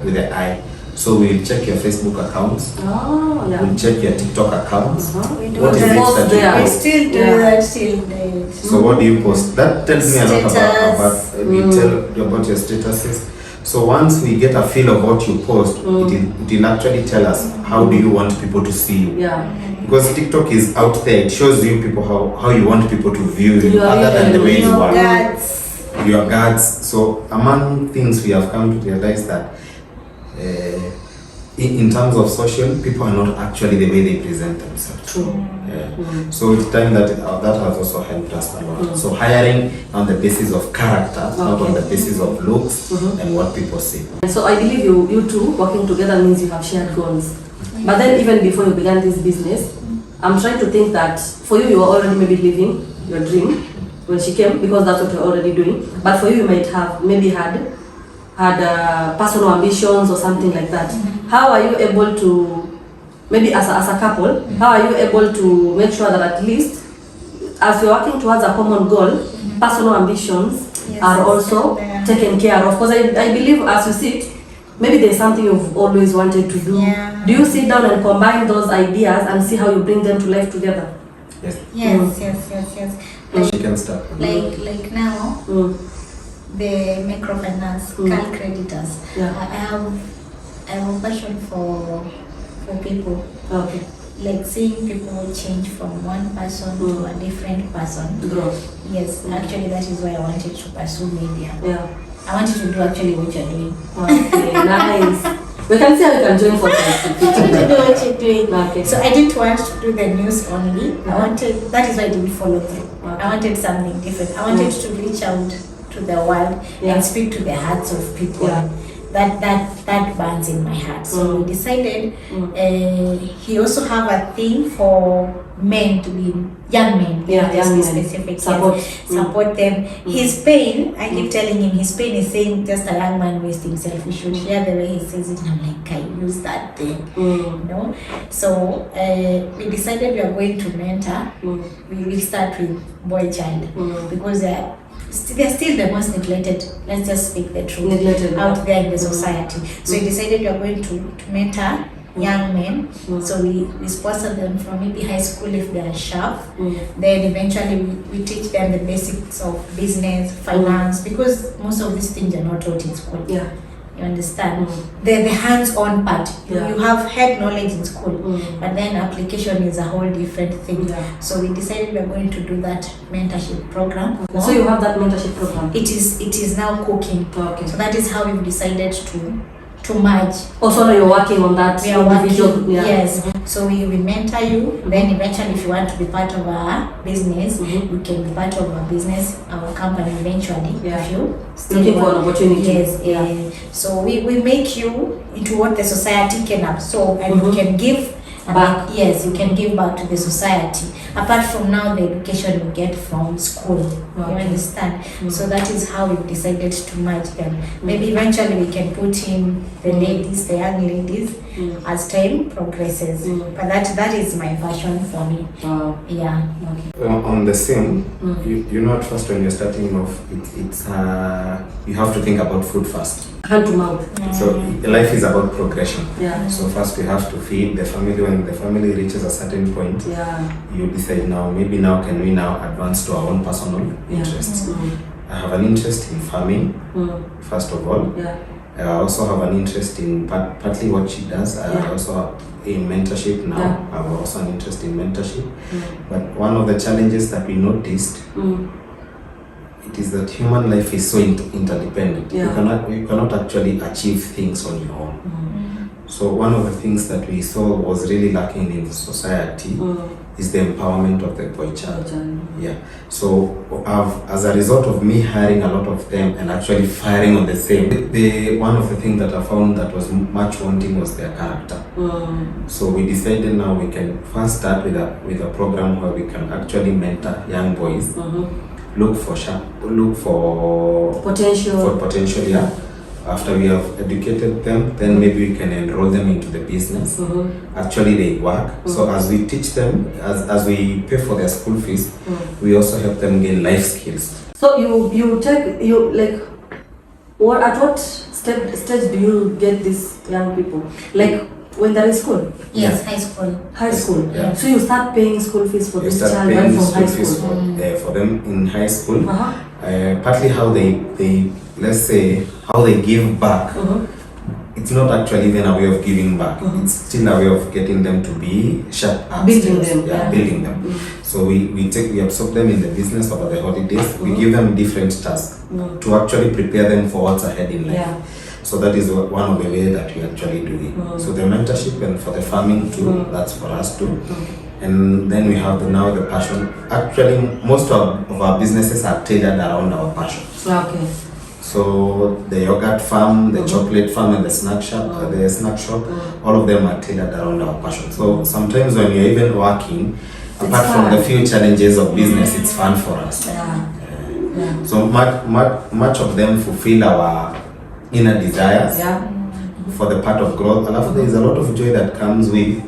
with the eye. So we'll check your Facebook accounts. We'll check your TikTok accounts. We do What is it that you we post? still do that till date. So what do you post? That tells me a lot Status. about we tell you about your statuses. So once we get a feel of what you post, it will actually tell us how do you want people to see you. Yeah. Because TikTok is out there, it shows you people how you want people to view you other than the way you are. Your guards. So among things we have come to realize that in terms of social, people are not actually the way they present themselves. True. So it's time that that has also helped us a lot. So hiring on the basis of character, not on the basis of looks and what people say. So I believe you two working together means you have shared goals. But then even before you began this business, I'm trying to think that for you were already maybe living your dream when she came, because that's what you're already doing. But for you might have maybe had personal ambitions or something like that. How are you able to, maybe as a couple, how are you able to make sure that at least as you're working towards a common goal, personal ambitions are also taken care of? Because I believe as you sit, maybe there's something you've always wanted to do. Do you sit down and combine those ideas and see how you bring them to life together? Yes. Yes. She can start. Like now, the microfinance, car creditors. I have a passion for people. Okay. Like seeing people change from one person to a different person. Growth. Yes, actually that is why I wanted to pursue media. Yeah. I wanted to do actually what you're doing. Okay, nice. We can see how you can join forces. I wanted to do what you're doing. Okay. So I didn't want to do the news only. That is why I didn't follow through. Okay. I wanted something different. I wanted to reach out to the world and speak to the hearts of people. That burns in my heart. So we decided he also have a thing for men to be young men. Young men. Specific. Support Them. His pain, I keep telling him, his pain is saying just a young man wasting himself. We should hear the way he says it. And I'm like, I use that thing. You know? So we decided we are going to mentor. We will start with boy child because they're still the most neglected. Let's just speak the truth. Out there in the society. So we decided we are going to mentor young men. So we sponsor them from maybe high school if they are sharp. Then eventually we teach them the basics of business, finance, because most of these things are not taught in school. You understand? The hands-on part. You have head knowledge in school, but then application is a whole different thing. So we decided we are going to do that mentorship program. So you have that mentorship program? It is now cooking. Okay. So that is how we've decided to merge. Also, now you're working on that. We are working. Yes. So we mentor you. Then eventually, if you want to be part of our business, you can be part of our business, our company eventually. If you still looking for an opportunity. Yes. So we make you into what the society can absorb, and you can give back. Yes, you can give back to the society. Apart from now, the education you get from school. You understand? So that is how we decided to merge them. Maybe eventually we can put in the ladies, the young ladies, as time progresses. But that is my passion for me. On the same, you know, at first when you're starting off, it's you have to think about food first. Hand to mouth. So life is about progression. So first we have to feed the family. When the family reaches a certain point, you decide now, maybe now can we now advance to our own personal interests. I have an interest in farming, first of all. I also have an interest in partly what she does. I also in mentorship now. I have also an interest in mentorship. But one of the challenges that we noticed, it is that human life is so interdependent. You cannot actually achieve things on your own. So one of the things that we saw was really lacking in society is the empowerment of the boy child. Yeah. So as a result of me hiring a lot of them and actually firing on the same, one of the things that I found that was much wanting was their character. So we decided now we can first start with a program where we can actually mentor young boys. Look for potential. Yeah. After we have educated them, then maybe we can enroll them into the business. Actually, they work. So as we teach them, as we pay for their school fees, we also help them gain life skills. So at what stage do you get these young people? Like when they're in school? Yes, high school. High school. Yeah. So you start paying school fees for this child right from high school. For them in high school. Partly how they let's say how they give back. It's not actually even a way of giving back. It's still a way of getting them to be sharp building skills. them. Building them. So we absorb them in the business over the holidays. We give them different tasks to actually prepare them for what's ahead in life. So that is one of the ways that we actually do it. So the mentorship and for the farming too, that's for us too. And then we have now the passion. Actually, most of our businesses are tailored around our passion. Okay. So the yogurt farm, the chocolate farm, and the snack shop, all of them are tailored around our passion. So sometimes when you're even working, apart from the few challenges of business, it's fun for us. So much of them fulfill our inner desires for the part of growth. And after there is a lot of joy that comes with,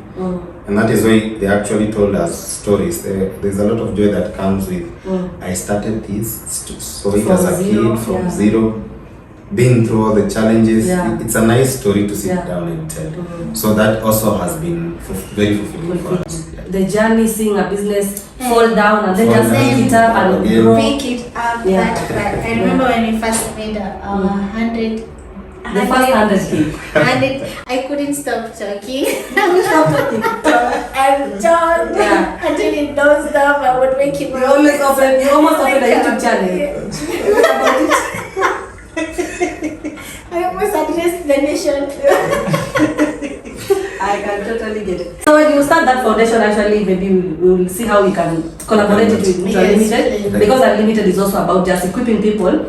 and that is why they actually told us stories. There's a lot of joy that comes with, I started this, so it as a kid from zero, been through all the challenges. It's a nice story to sit down and tell. So that also has been very fulfilling for us. The journey, seeing a business fall down and then just pick it up and grow. Pick it up. I remember when we first made our 100. The first 100K. And I couldn't stop talking. And John, until he dozed off, I would wake him up. You almost opened a YouTube channel. I almost addressed the nation. I can totally get it. So when you start that foundation, actually, maybe we will see how we can collaborate it with Unlimited. Because Unlimited is also about just equipping people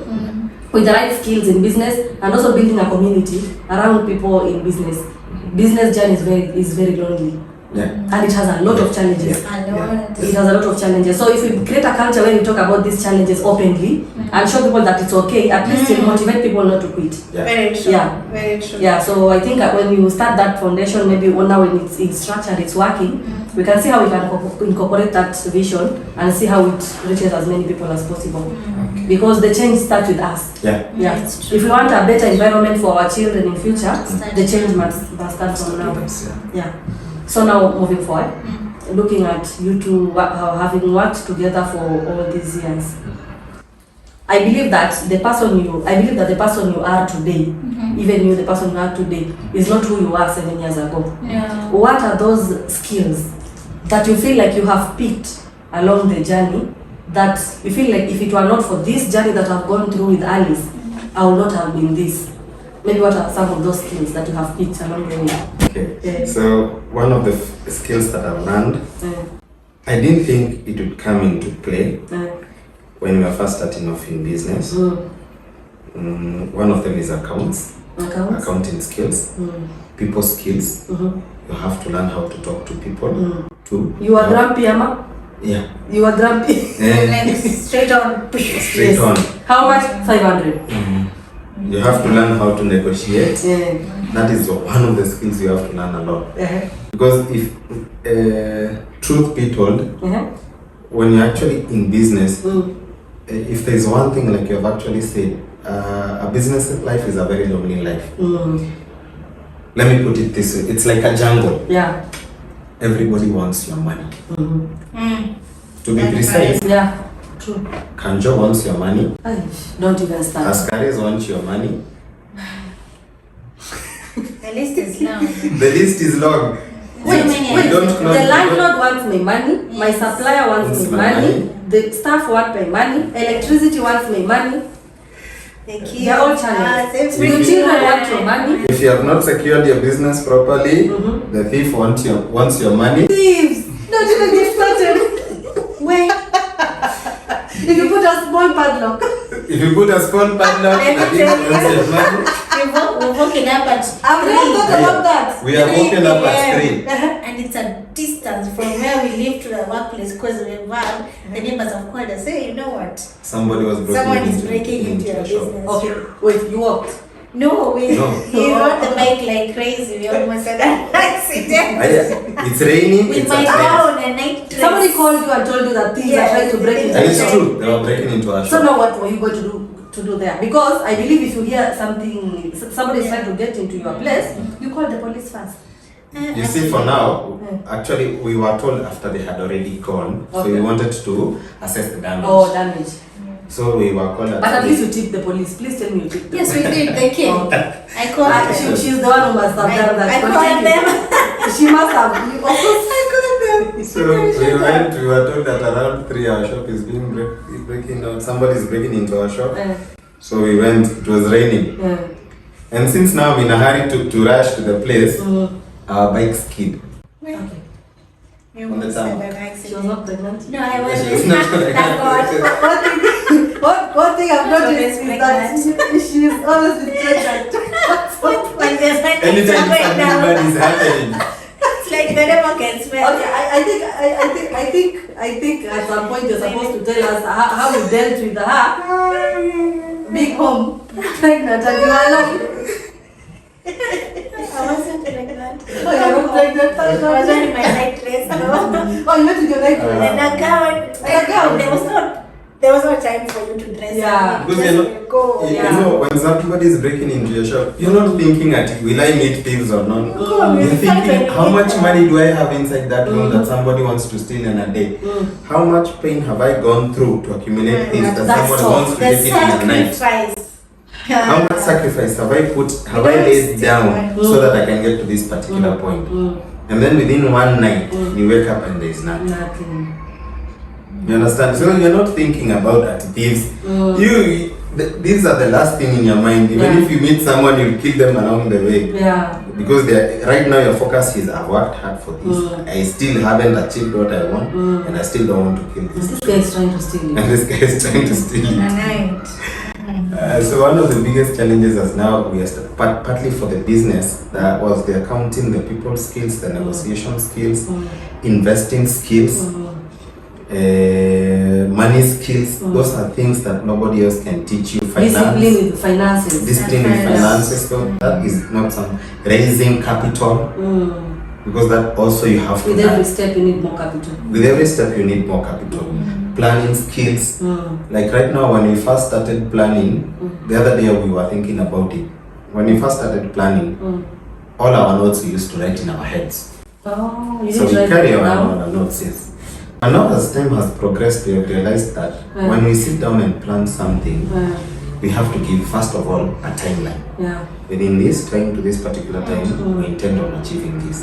with the right skills in business and also building a community around people in business. Business journey is very lonely. And it has a lot of challenges. It has a lot of challenges. So if we create a culture where we talk about these challenges openly and show people that it's okay, at least it motivate people not to quit. Very true. Very true. So I think that when you start that foundation, maybe now when it's structured, it's working, we can see how we can incorporate that vision and see how it reaches as many people as possible. Because the change starts with us. If we want a better environment for our children in future, the change must start from now. So now moving forward, looking at you two having worked together for all these years, I believe that the person you are today, even you, the person you are today, is not who you were 7 years ago. What are those skills that you feel like you have picked along the journey that you feel like if it were not for this journey that I've gone through with Alice, I would not have been this? Maybe what are some of those skills that you have picked along the way? So one of the skills that I've learned, I didn't think it would come into play when we were first starting off in business. One of them is accounting skills, people skills. You have to learn how to talk to people too. You are grumpy, Amma? Yeah. You are grumpy? Straight on. Straight on. How much? 500. You have to learn how to negotiate. That is one of the skills you have to learn a lot. Because if truth be told, when you're actually in business, if there's one thing like you have actually said, a business life is a very lonely life. Let me put it this way, it's like a jungle. Everybody wants your money. To be precise, true. Kanjo wants your money. Don't even start. Ascaris wants your money. The list is long. The list is long. Wait. The landlord wants my money. My supplier wants my money. The staff want my money. Electricity wants my money. They're all channels. Same Your children want your money. If you have not secured your business properly, the thief wants your money. Thieves! Don't even get started. Wait. If you put a small padlock. If you put a small padlock, the thief wants your money. We're walking up at I've never thought about that. We are walking up at 3. And it's a distance from where we live to the workplace because we have the neighbors have called us, say, you know what? Someone is breaking into your business. Okay, wait, you walked. No, No. he rode the bike like crazy. We almost had an accident. It's raining. With It's my a gown and night dress. Somebody called you and told you that thieves are trying to break into And your it's shop. true. They were breaking into our So shop. now what were you going to do there? Because I believe if you hear something, somebody is trying to get into your place, you call the police first. You see, for now, actually, we were told after they had already gone, so we wanted to assess the damage. Oh, damage. So we were called. But at least you tipped the police. Please tell me you tipped them. Yes, we did. They came. I called them. She's the one who must have done that. I called them. She must have. Of course, I called them. So we were told that around 3 our shop is being breaking out. Somebody is breaking into our shop. So we went, it was raining. And since now I'm in a hurry to rush to the place, our bike skid. Okay. On the time. She was not pregnant. No, I wasn't. She was not Thank God. One thing I've noticed is Always that she's always pregnant. When there's something Anytime somewhere something down, bad is happening. it's like the devil can smell. Okay, I think at some point you're supposed to tell us how you dealt with her being home pregnant and you are alone. I wasn't pregnant. Oh, you're not pregnant. I was wearing my night dress. No. Oh, you went with your night dress. And a gown. There was no time for you to dress. Yeah. Because you know, when somebody is breaking into your shop, you're not thinking at will I meet thieves or not. You're thinking how much money do I have inside that room that somebody wants to steal in a day? How much pain have I gone through to accumulate things that someone wants to take it in a night? How much sacrifice have I laid down so that I can get to this particular point? And then within one night, you wake up and there is nothing. You understand? So you're not thinking about that thieves. These are the last thing in your mind. Even if you meet someone, you kill them along the way. Yeah. Because right now your focus is I've worked hard for this. I still haven't achieved what I want, and I still don't want to kill this. This guy is trying to steal you. And this guy is trying to steal it. So one of the biggest challenges is now we are partly for the business, that was the accounting, the people skills, the negotiation skills, investing skills, money skills. Those are things that nobody else can teach you. Discipline with finances. Discipline with finances. So that is not some raising capital. Because that also you have to. With every step you need more capital. With every step you need more capital. Planning skills. Like right now when we first started planning, the other day we were thinking about it. When we first started planning, all our notes we used to write in our heads. Oh, you So we didn't carry write it around down? our notes, yes. And now as time has progressed, we have realized that when we sit down and plan something, we have to give first of all a timeline. Within this time to this particular time, we intend on achieving this.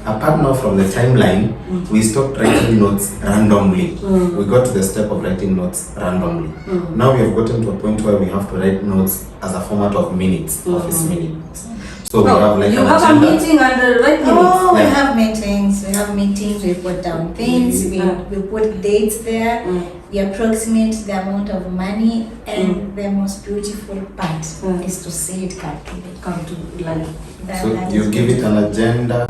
Apart now from the timeline, we stopped writing notes randomly. We got to the step of writing notes randomly. Now we have gotten to a point where we have to write notes as a format of minutes, office minutes. So we have like you have a meeting and write minutes. Oh, we have meetings, we put down things, we put dates there, we approximate the amount of money, and the most beautiful part is to see it come to life. So you give it an agenda.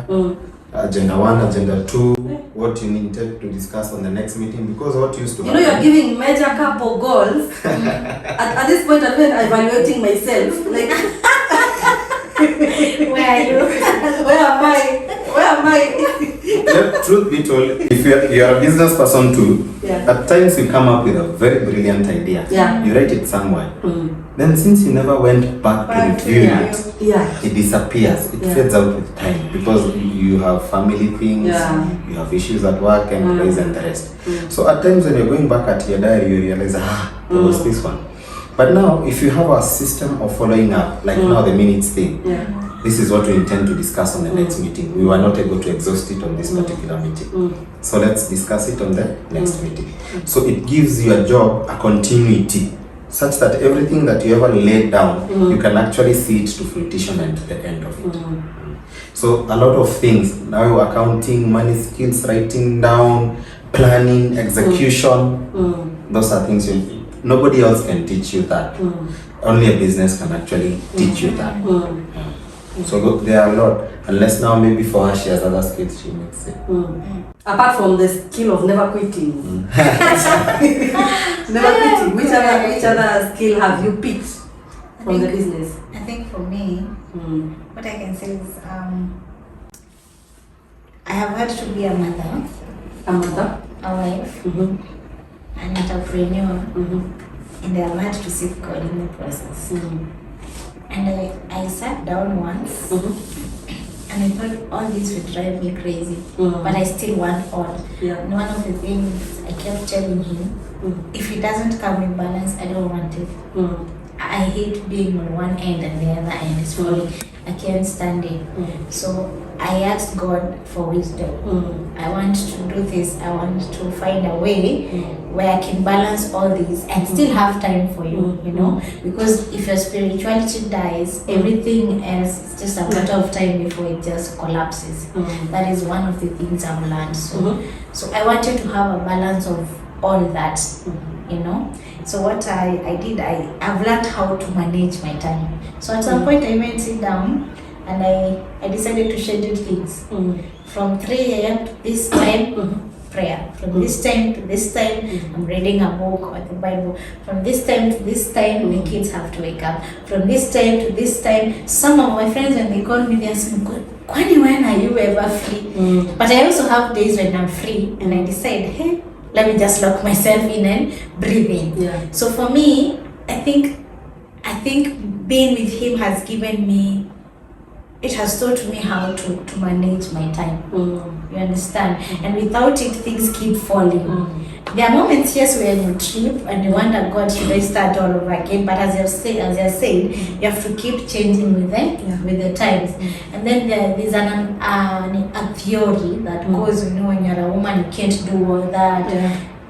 Agenda 1, agenda 2, what you intend to discuss on the next meeting, because what used to happen. You know, you're giving major couple goals. At this point, I'm evaluating myself. Like, where are you? Where am I? Yeah, truth be told, if you're a business person too, at times you come up with a very brilliant idea. You write it somewhere. Then since you never went back to review it, it disappears. It fades out with time because you have family things, you have issues at work and praise and the rest. So at times when you're going back at your diary, you realize, there was this one. But now, if you have a system of following up, like now the minutes thing, this is what we intend to discuss on the next meeting. We were not able to exhaust it on this particular meeting. So let's discuss it on the next meeting. So it gives your job a continuity. such that everything that you ever laid down, you can actually see it to fruition and to the end of it. So a lot of things, now accounting, money skills, writing down, planning, execution, those are things nobody else can teach you that. Only a business can actually teach you that. So there are a lot, unless now maybe for her she has other skills she makes it. Apart from the skill of never quitting. Never quitting. Which other skill have you picked from the business? I think for me, what I can say is I have had to be a mother, a wife, an entrepreneur, and I have had to seek God in the process. And I sat down once and I thought all this would drive me crazy, but I still want all. And one of the things I kept telling him, if it doesn't come in balance, I don't want it. I hate being on one end and the other end is falling. I can't stand it. So I asked God for wisdom. I want to do this. I want to find a way where I can balance all these and still have time for you, you know? Because if your spirituality dies, everything else is just a matter of time before it just collapses. That is one of the things I've learned. So I wanted to have a balance of all that, you know? So what I did, I've learned how to manage my time. So at some point I went sit down and I decided to schedule things. From 3 a.m. to this time, prayer. From this time to this time, I'm reading a book or the Bible. From this time to this time, the kids have to wake up. From this time to this time, some of my friends, when they call me, they ask me, Kwani, when are you ever free? But I also have days when I'm free and I decide, hey, let me just lock myself in and breathe in. So for me, I think being with him has given me, it has taught me how to manage my time. You understand? And without it, things keep falling. There are moments, yes, where you trip and you wonder, God, should I start all over again? But as I said, you have to keep changing with the times. And then there's a theory that goes, you know, when you're a woman, you can't do all that.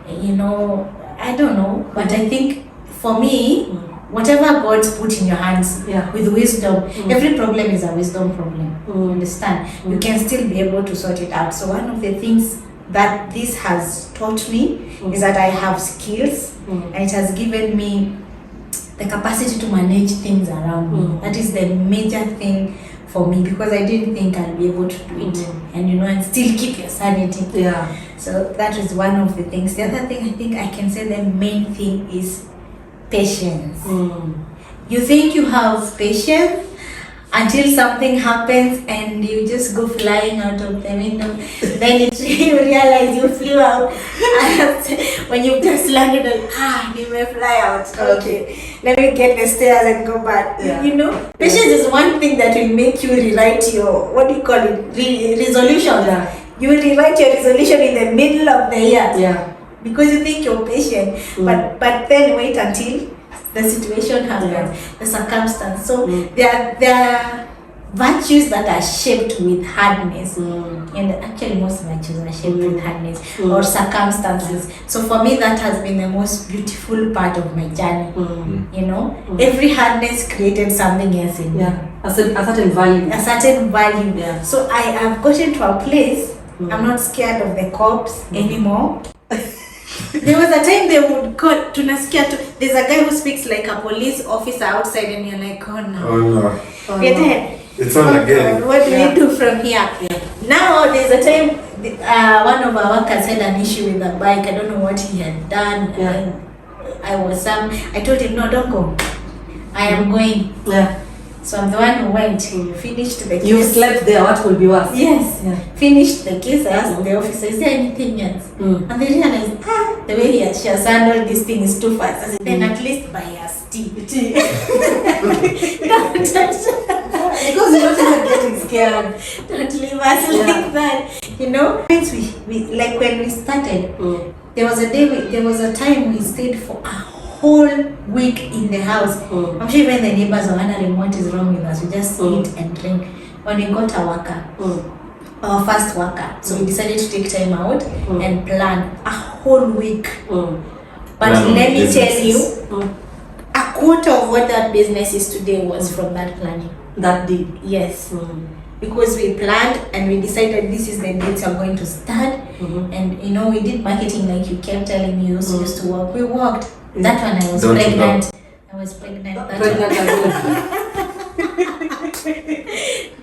You know, I don't know. But I think for me, whatever God's put in your hands with wisdom, every problem is a wisdom problem. You understand? You can still be able to sort it out. So one of the things that this has taught me is that I have skills and it has given me the capacity to manage things around me. That is the major thing for me, because I didn't think I'd be able to do it and, you know, and still keep your sanity. So that is one of the things. The other thing I think I can say, the main thing is patience. You think you have patience until something happens and you just go flying out of the window. Then you realize you flew out. When you just landed, you may fly out. Okay, let me get the stairs and go back. You know, patience is one thing that will make you rewrite your, what do you call it, resolution. You will rewrite your resolution in the middle of the year. Because you think you're patient, but then wait until the situation happens, the circumstance. So there are virtues that are shaped with hardness, and actually most virtues are shaped with hardness or circumstances. So for me, that has been the most beautiful part of my journey. You know, every hardness created something else in me. A certain value. A certain value. So I have gotten to a place, I'm not scared of the cops anymore. There was a time they would call, there's a guy who speaks like a police officer outside and you're like, oh no. It's on again. What do we do from here? Now there's a time, one of our workers had an issue with a bike. I don't know what he had done. I told him, no, don't go. I am going. So I'm the one who went, finished the case. You slept there, what will be worse? Yes. Finished the case. I asked the officer, is there anything else? And they realized, the way she has handled this thing is too fast. I said, then at least buy us tea. Because you're not even getting scared. Don't leave us like that. You know? We like when we started, there was a time we stayed for a whole week in the house. I'm sure even the neighbors were wondering what is wrong with us. We just eat and drink. When we got a worker, our first worker, so we decided to take time out and plan a whole week. But let me tell you, quarter of what that business is today was from that planning. That did. Yes. Because we planned and we decided this is the dates we're going to start. And you know, we did marketing like you kept telling me you also used to work. We worked. That one I was pregnant. I was pregnant.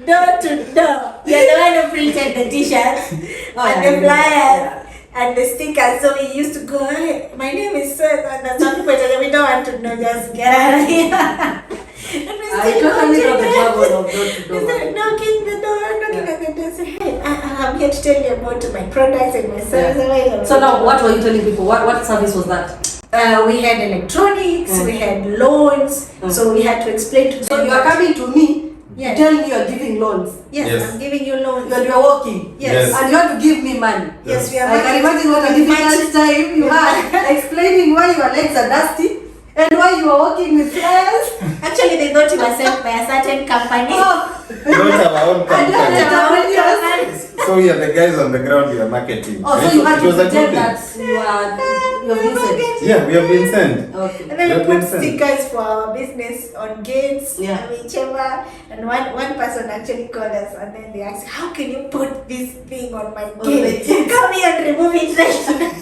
Door to door. You're the one who printed the t-shirts and the flyers and the stickers. So we used to go, hey, my name is Seth, and some people tell me, we don't want to know, just get out of here. And we I totally know the trouble of door to door. We started knocking the door, at the door, say, hey, I'm here to tell you about my products and my service. So now, what were you telling people? What service was that? We had electronics, we had loans, so we had to explain to them. So you are coming to me. Yes. Tell me you are giving loans. Yes, I'm giving you loans. And you are working. Yes. And you have to give me money. Yes, we are. I can imagine what a difficult time you had explaining why your legs are dusty and why you are working with clients. Actually, they thought you were sent by a certain company. Not our own company. So we are the guys on the ground, we are marketing. Oh, so you had to pretend that you have been sent. Yeah, we have been sent. Okay. And then we put stickers for our business on gates, whichever. And one person actually called us and then they asked, how can you put this thing on my gate? Come here and remove it right.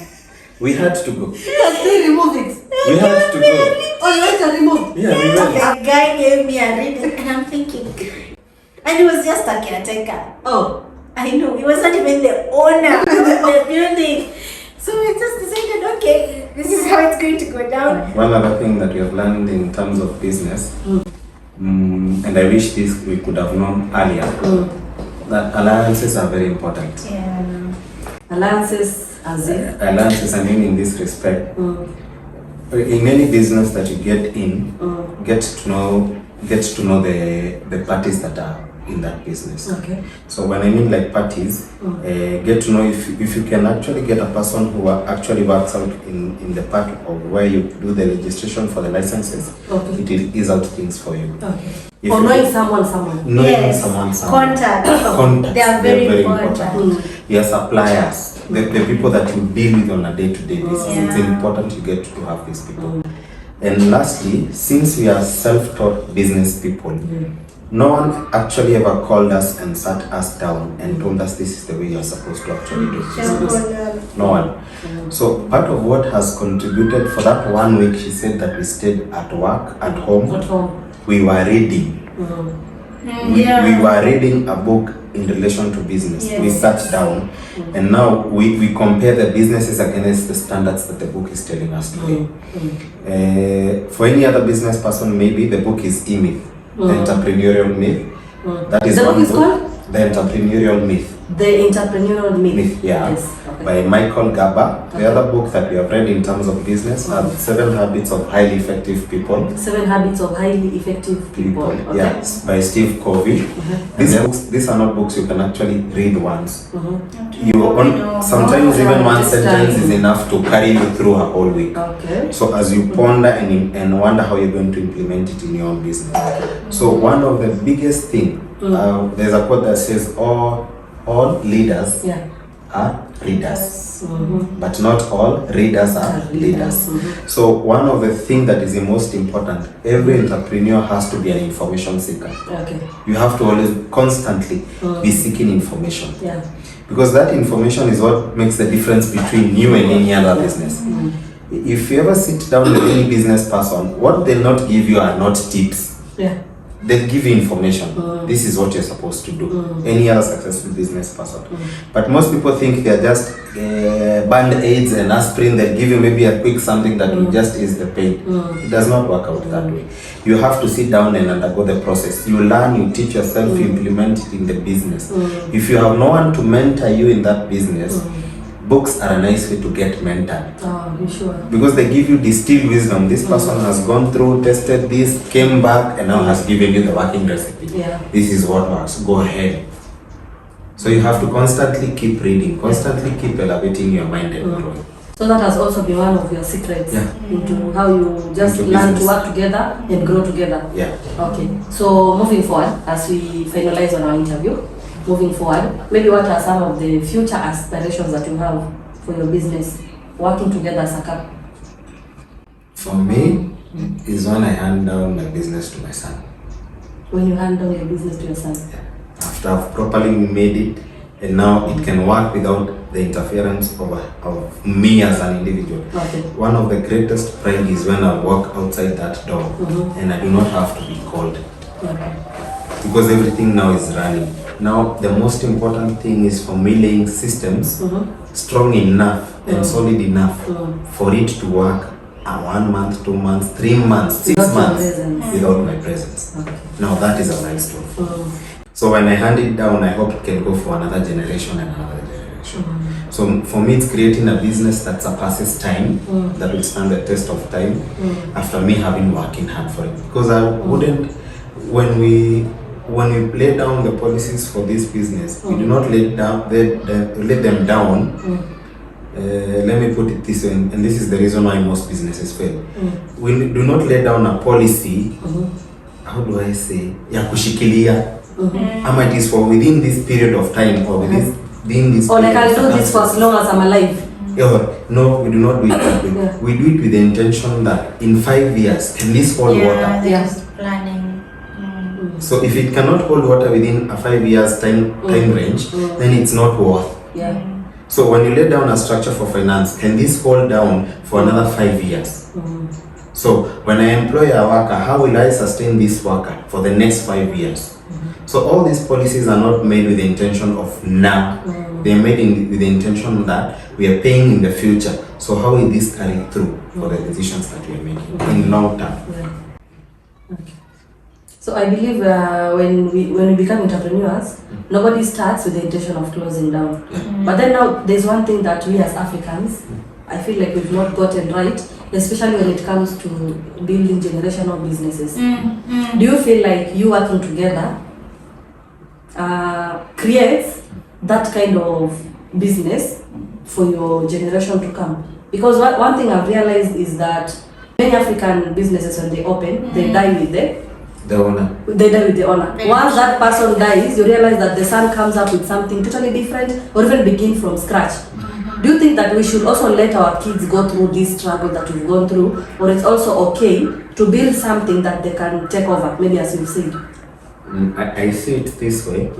We had to go. Yes, they remove it. We had to go. Oh, you had to remove? Yeah, we went. The guy gave me a reading and I'm thinking, and he was just a caretaker. Oh. I know, he was not even the owner of the building. So we just decided, okay, this is how it's going to go down. One other thing that we have learned in terms of business, and I wish this we could have known earlier, that alliances are very important. Yeah. Alliances as in? Alliances, I mean in this respect, in any business that you get in, get to know the parties that are in that business. Okay. So when I mean like parties, get to know if you can actually get a person who actually works out in the part of where you do the registration for the licenses, it will ease out things for you. Okay. Or knowing someone. Knowing someone. Contacts. They are very important. Your suppliers, the people that you deal with on a day-to-day basis. It's important you get to have these people. And lastly, since we are self-taught business people, no one actually ever called us and sat us down and told us this is the way you're supposed to actually do business. No one. So part of what has contributed for that 1 week, she said that we stayed at work, at home. We were reading. We were reading a book in relation to business. We sat down and now we compare the businesses against the standards that the book is telling us today. For any other business person, maybe the book is E-Myth. The Entrepreneurial Myth. That is the book is called? The Entrepreneurial Myth. The Entrepreneurial Myth. Yes. By Michael Gaba. The other book that we have read in terms of business are 7 Habits of Highly Effective People. 7 Habits of Highly Effective People. Okay. Yes, by Steve Covey. These are not books you can actually read once. Sometimes even one sentence is enough to carry you through a whole week. Okay. So as you ponder and wonder how you're going to implement it in your own business. So one of the biggest things, there's a quote that says all leaders are readers, but not all readers are leaders. So one of the things that is the most important, every entrepreneur has to be an information seeker. Okay. You have to always constantly be seeking information. Yeah. Because that information is what makes the difference between you and any other business. If you ever sit down with any business person, what they'll not give you are not tips. Yeah. They'll give you information. This is what you're supposed to do. Any other successful business person. But most people think they're just band-aids and aspirin. They'll give you maybe a quick something that will just ease the pain. It does not work out that way. You have to sit down and undergo the process. You learn, you teach yourself, you implement it in the business. If you have no one to mentor you in that business, books are a nice way to get mentored. You sure? Because they give you distilled wisdom. This person has gone through, tested this, came back, and now has given you the working recipe. This is what works. Go ahead. So you have to constantly keep reading, constantly keep elevating your mind and growing. So that has also been one of your secrets into how you just learn to work together and grow together. Okay. So moving forward, as we finalize on our interview, moving forward, maybe what are some of the future aspirations that you have for your business, working together as a couple? For me, is when I hand down my business to my son. When you hand down your business to your son? Yeah. After I've properly made it, and now it can work without the interference of me as an individual. Okay. One of the greatest pride is when I walk outside that door and I do not have to be called. Okay. Because everything now is running. Now the most important thing is for me laying systems strong enough and solid enough for it to work 1 month, 2 months, 3 months, 6 months without my presence. Okay. Now that is a milestone. So when I hand it down, I hope it can go for another generation and another generation. So for me, it's creating a business that surpasses time, that will stand the test of time after me having working hard for it. Because I wouldn't, when we lay down the policies for this business, we do not let them down. Let me put it this way, and this is the reason why most businesses fail. We do not lay down a policy, how do I say, ya kushikilia, ama it is for within this period of time or within this or like I'll do this for as long as I'm alive. No, we do not do it that way. We do it with the intention that in 5 years, can this hold water? Yes, planning. So if it cannot hold water within a 5 years time range, then it's not worth. So when you lay down a structure for finance, can this hold down for another 5 years? So when I employ a worker, how will I sustain this worker for the next 5 years? So all these policies are not made with the intention of now. They are made with the intention that we are paying in the future. So how will this carry through for the decisions that we are making in long term? Okay. So I believe when we become entrepreneurs, nobody starts with the intention of closing down. But then now there's one thing that we as Africans, I feel like we've not gotten right, especially when it comes to building generational businesses. Do you feel like you working together creates that kind of business for your generation to come? Because one thing I've realized is that many African businesses, when they open, they die with the owner. They die with the owner. Once that person dies, you realize that the son comes up with something totally different, or even begin from scratch. Do you think that we should also let our kids go through this struggle that we've gone through, or it's also okay to build something that they can take over, maybe as you've said? I see it this way.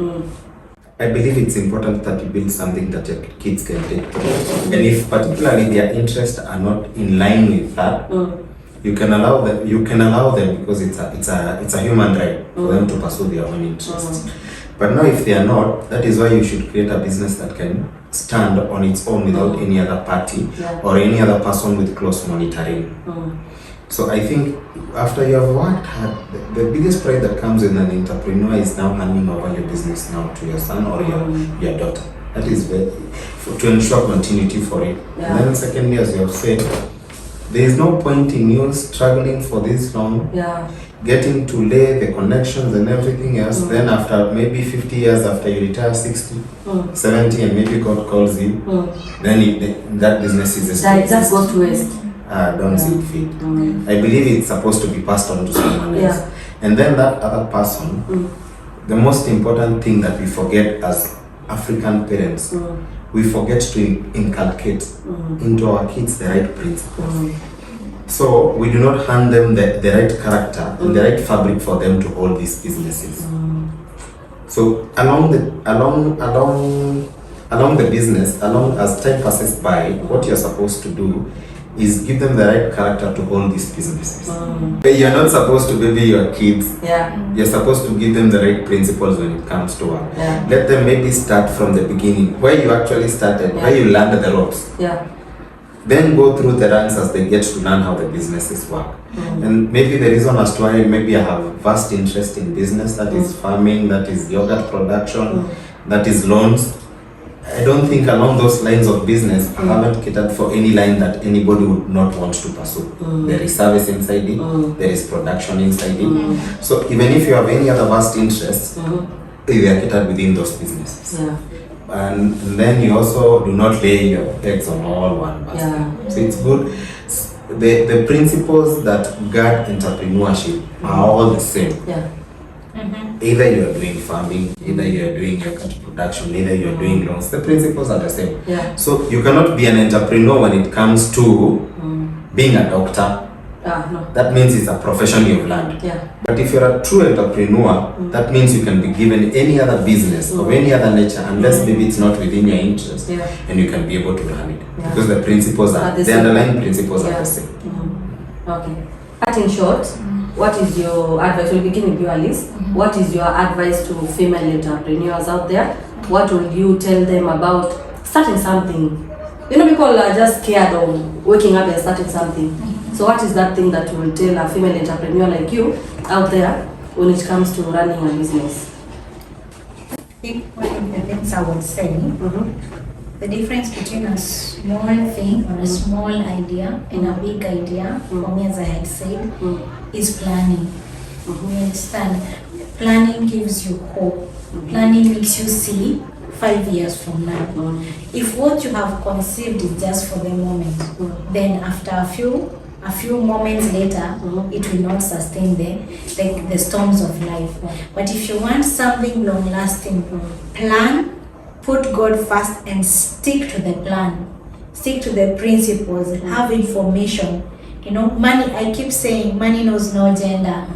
I believe it's important that you build something that your kids can take through. And if particularly their interests are not in line with that, you can allow them because it's a human right for them to pursue their own interests. But now if they are not, that is why you should create a business that can stand on its own without any other party or any other person with close monitoring. So I think after you have worked hard, the biggest pride that comes in an entrepreneur is now handing over your business now to your son or your daughter. That is to ensure continuity for it. And then secondly, as you have said, there is no point in you struggling for this long, getting to lay the connections and everything else. Then after maybe 50 years after you retire, 60, 70, and maybe God calls you, then that business is just goes to waste. Don't see it fit. I believe it's supposed to be passed on to someone else. And then that other person, the most important thing that we forget as African parents, we forget to inculcate into our kids the right principles. So we do not hand them the right character and the right fabric for them to hold these businesses. So along the business, as time passes by, what you're supposed to do is give them the right character to hold these businesses. But you're not supposed to baby your kids. You're supposed to give them the right principles when it comes to work. Let them maybe start from the beginning, where you actually started, where you learned the ropes. Then go through the ranks as they get to learn how the businesses work. And maybe the reason as to why maybe I have vast interest in business, that is farming, that is yogurt production, that is loans. I don't think along those lines of business, I haven't catered for any line that anybody would not want to pursue. There is service inside it, there is production inside it. So even if you have any other vast interests, they are catered within those businesses. And then you also do not lay your eggs on all one basket. So it's good. The principles that guard entrepreneurship are all the same. Either you are doing farming, either you are doing yogurt production, either you are doing loans. The principles are the same. So you cannot be an entrepreneur when it comes to being a doctor, No. That means it's a profession you've learned. Yeah. But if you're a true entrepreneur, that means you can be given any other business of any other nature, unless maybe it's not within your interest, and you can be able to run it. Because the principles the underlying principles are the same. Okay. But in short, what is your advice? We'll begin with you, Alice. What is your advice to female entrepreneurs out there? What will you tell them about starting something? You know, people are just scared of waking up and starting something. So what is that thing that you will tell a female entrepreneur like you out there when it comes to running a business? I think one of the things I would say, the difference between a small thing or a small idea and a big idea, for me, as I had said, is planning. You understand? Planning gives you hope. Planning makes you see 5 years from now. If what you have conceived is just for the moment, then after a few moments later, it will not sustain the storms of life. But if you want something long lasting, plan, put God first, and stick to the plan. Stick to the principles, have information. You know, money, I keep saying money knows no gender.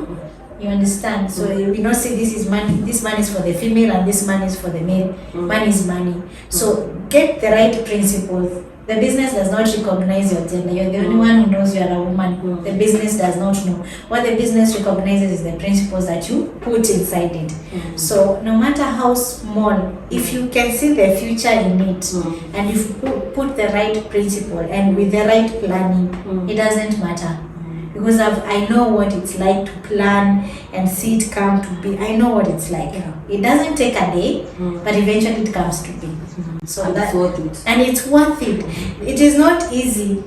You understand? So you will not say this is money is for the female and this money is for the male. Money is money. So get the right principles. The business does not recognize your gender. You're the only one who knows you are a woman. The business does not know. What the business recognizes is the principles that you put inside it. So no matter how small, if you can see the future in it, and if you put the right principle and with the right planning, it doesn't matter. Because I know what it's like to plan and see it come to be. I know what it's like. It doesn't take a day, but eventually it comes to be. So and that's worth it. And it's worth it. It is not easy.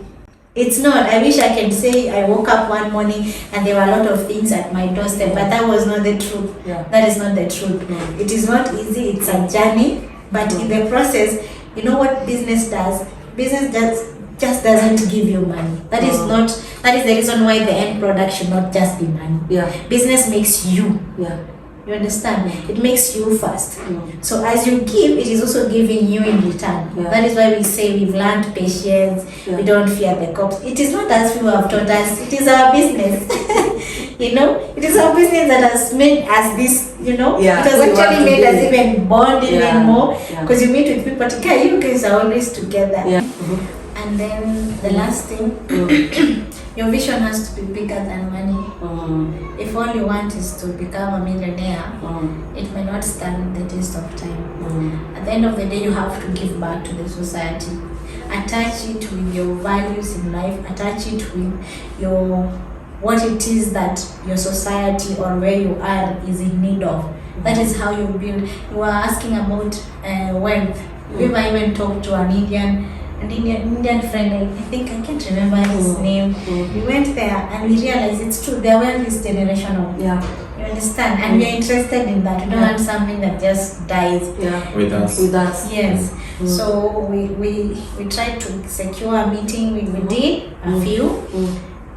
It's not. I wish I can say I woke up one morning and there were a lot of things at my doorstep, but that was not the truth. That is not the truth. It is not easy. It's a journey, but in the process, you know what business does? Business just doesn't give you money. That is the reason why the end product should not just be money. Business makes you. You understand? It makes you first. So as you give, it is also giving you in return. That is why we say we've learned patience. We don't fear the cops. It is not as people have taught us. It is our business. You know, it is our business that has made us this. You know, it has actually made us even bond even more, because you meet with people. Okay, you guys are always together. And then the last thing, your vision has to be bigger than money. If all you want is to become a millionaire, it may not stand the test of time. At the end of the day, you have to give back to the society. Attach it with your values in life. Attach it with what it is that your society or where you are is in need of. That is how you build. You were asking about wealth. We ever even talked to an Indian friend, I think I can't remember his name. We went there and we realized it's true. Their wealth is generational. You understand? And we are interested in that. We don't want something that just dies. With us. Yes. So we tried to secure a meeting. We did a few.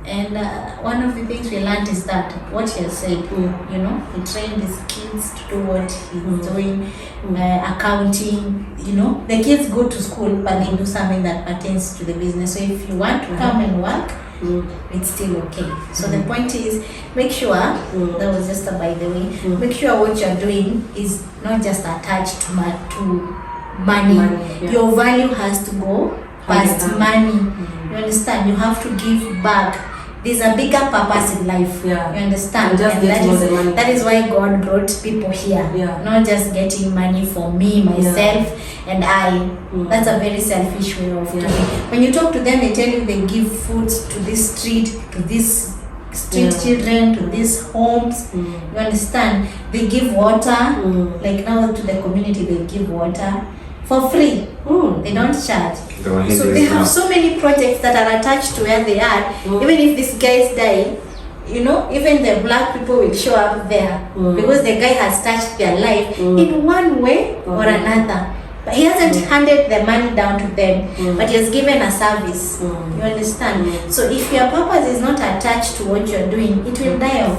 And one of the things we learned is that what he has said, you know, he trained his kids to do what he's doing, accounting, you know. The kids go to school, but they do something that pertains to the business. So if you want to come and work, it's still okay. So the point is, make sure, that was just a by the way, make sure what you're doing is not just attached to money. Your value has to go past money. You understand? You have to give back. There's a bigger purpose in life. You understand? That is why God brought people here. Not just getting money for me, myself, and I. That's a very selfish way of doing it. When you talk to them, they tell you they give food to this street, to this street children, to these homes. You understand? They give water. Like now to the community, they give water for free. They don't charge. So they have so many projects that are attached to where they are. Even if these guys die, you know, even the black people will show up there because the guy has touched their life in one way or another. But he hasn't handed the money down to them, but he has given a service. You understand? So if your purpose is not attached to what you're doing, it will die off.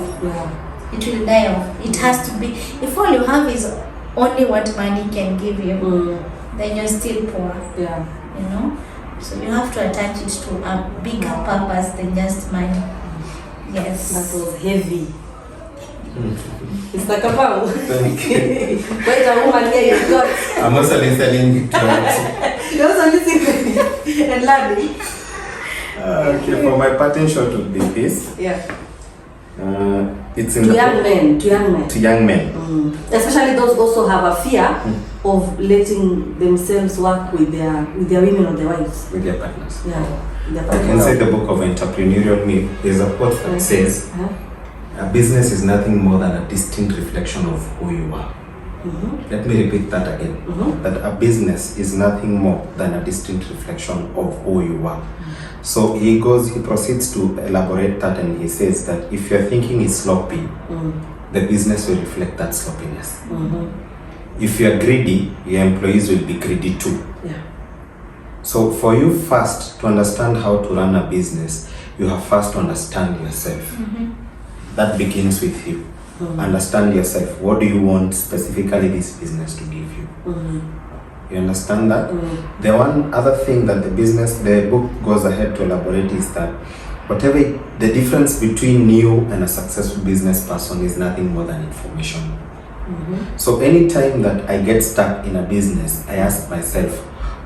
It will die off. It has to be. If all you have is only what money can give you, then you're still poor. You know, so you have to attach it to a bigger purpose than just money. Yes. That was heavy. Mr. Kamau. Thank you. Wait a woman here, you got. I'm also listening to it. You're also listening and learning. Okay, for my parting shot would be this. Yeah. It's in To the young men, to young men. To young men. Especially those also have a fear of letting themselves work with their women or their wives. With their partners. Yeah. Their Like partners. inside the book of Entrepreneurial Me, there's a quote that says, a business is nothing more than a distinct reflection of who you are. Let me repeat that again. That a business is nothing more than a distinct reflection of who you are. So he proceeds to elaborate that, and he says that if your thinking is sloppy, the business will reflect that sloppiness. If you are greedy, your employees will be greedy too. Yeah. So for you first to understand how to run a business, you have first to understand yourself. That begins with you. Understand yourself. What do you want specifically this business to give you? You understand that? The one other thing that the book goes ahead to elaborate is that whatever the difference between you and a successful business person is nothing more than information. So anytime that I get stuck in a business, I ask myself,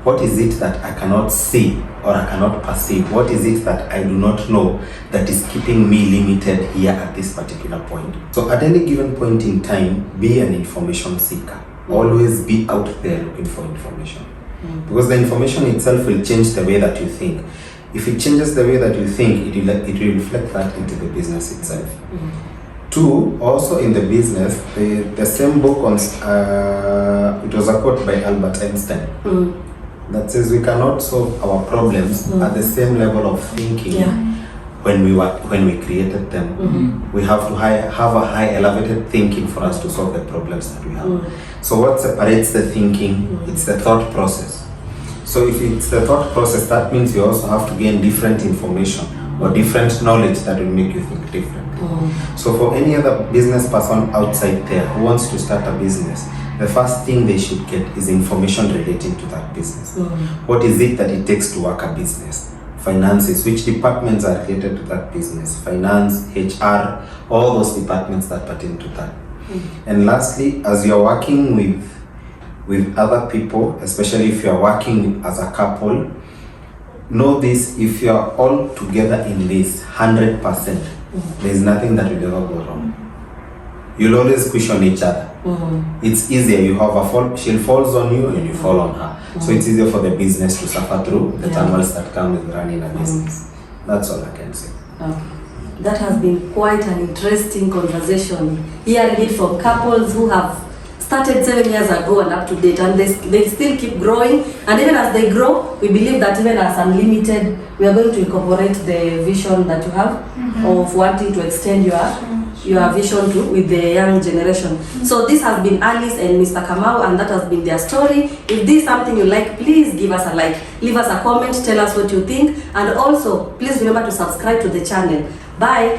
what is it that I cannot see or I cannot perceive? What is it that I do not know that is keeping me limited here at this particular point? So at any given point in time, be an information seeker. Always be out there looking for information. Because the information itself will change the way that you think. If it changes the way that you think, it will reflect that into the business itself. Two, also in the business, the same book on, it was a quote by Albert Einstein. That says we cannot solve our problems at the same level of thinking when we created them. We have to have a high elevated thinking for us to solve the problems that we have. So what separates the thinking? It's the thought process. So if it's the thought process, that means you also have to gain different information or different knowledge that will make you think differently. So for any other business person outside there who wants to start a business, the first thing they should get is information relating to that business. What is it that it takes to work a business? Finances, which departments are related to that business? Finance, HR, all those departments that pertain to that. And lastly, as you're working with other people, especially if you're working as a couple, know this: if you're all together in this 100%, there's nothing that will ever go wrong. You'll always push on each other. It's easier. You have a fall, she falls on you and you fall on her. So it's easier for the business to suffer through the turmoils that come with running a business. That's all I can say. That has been quite an interesting conversation. Hearing it from couples who have started 7 years ago and up to date, and they still keep growing. And even as they grow, we believe that even as Unlimited, we are going to incorporate the vision that you have of wanting to extend your vision to with the young generation. So this has been Alice and Mr. Kamau, and that has been their story. If this is something you like, please give us a like, leave us a comment, tell us what you think, and also please remember to subscribe to the channel. Bye.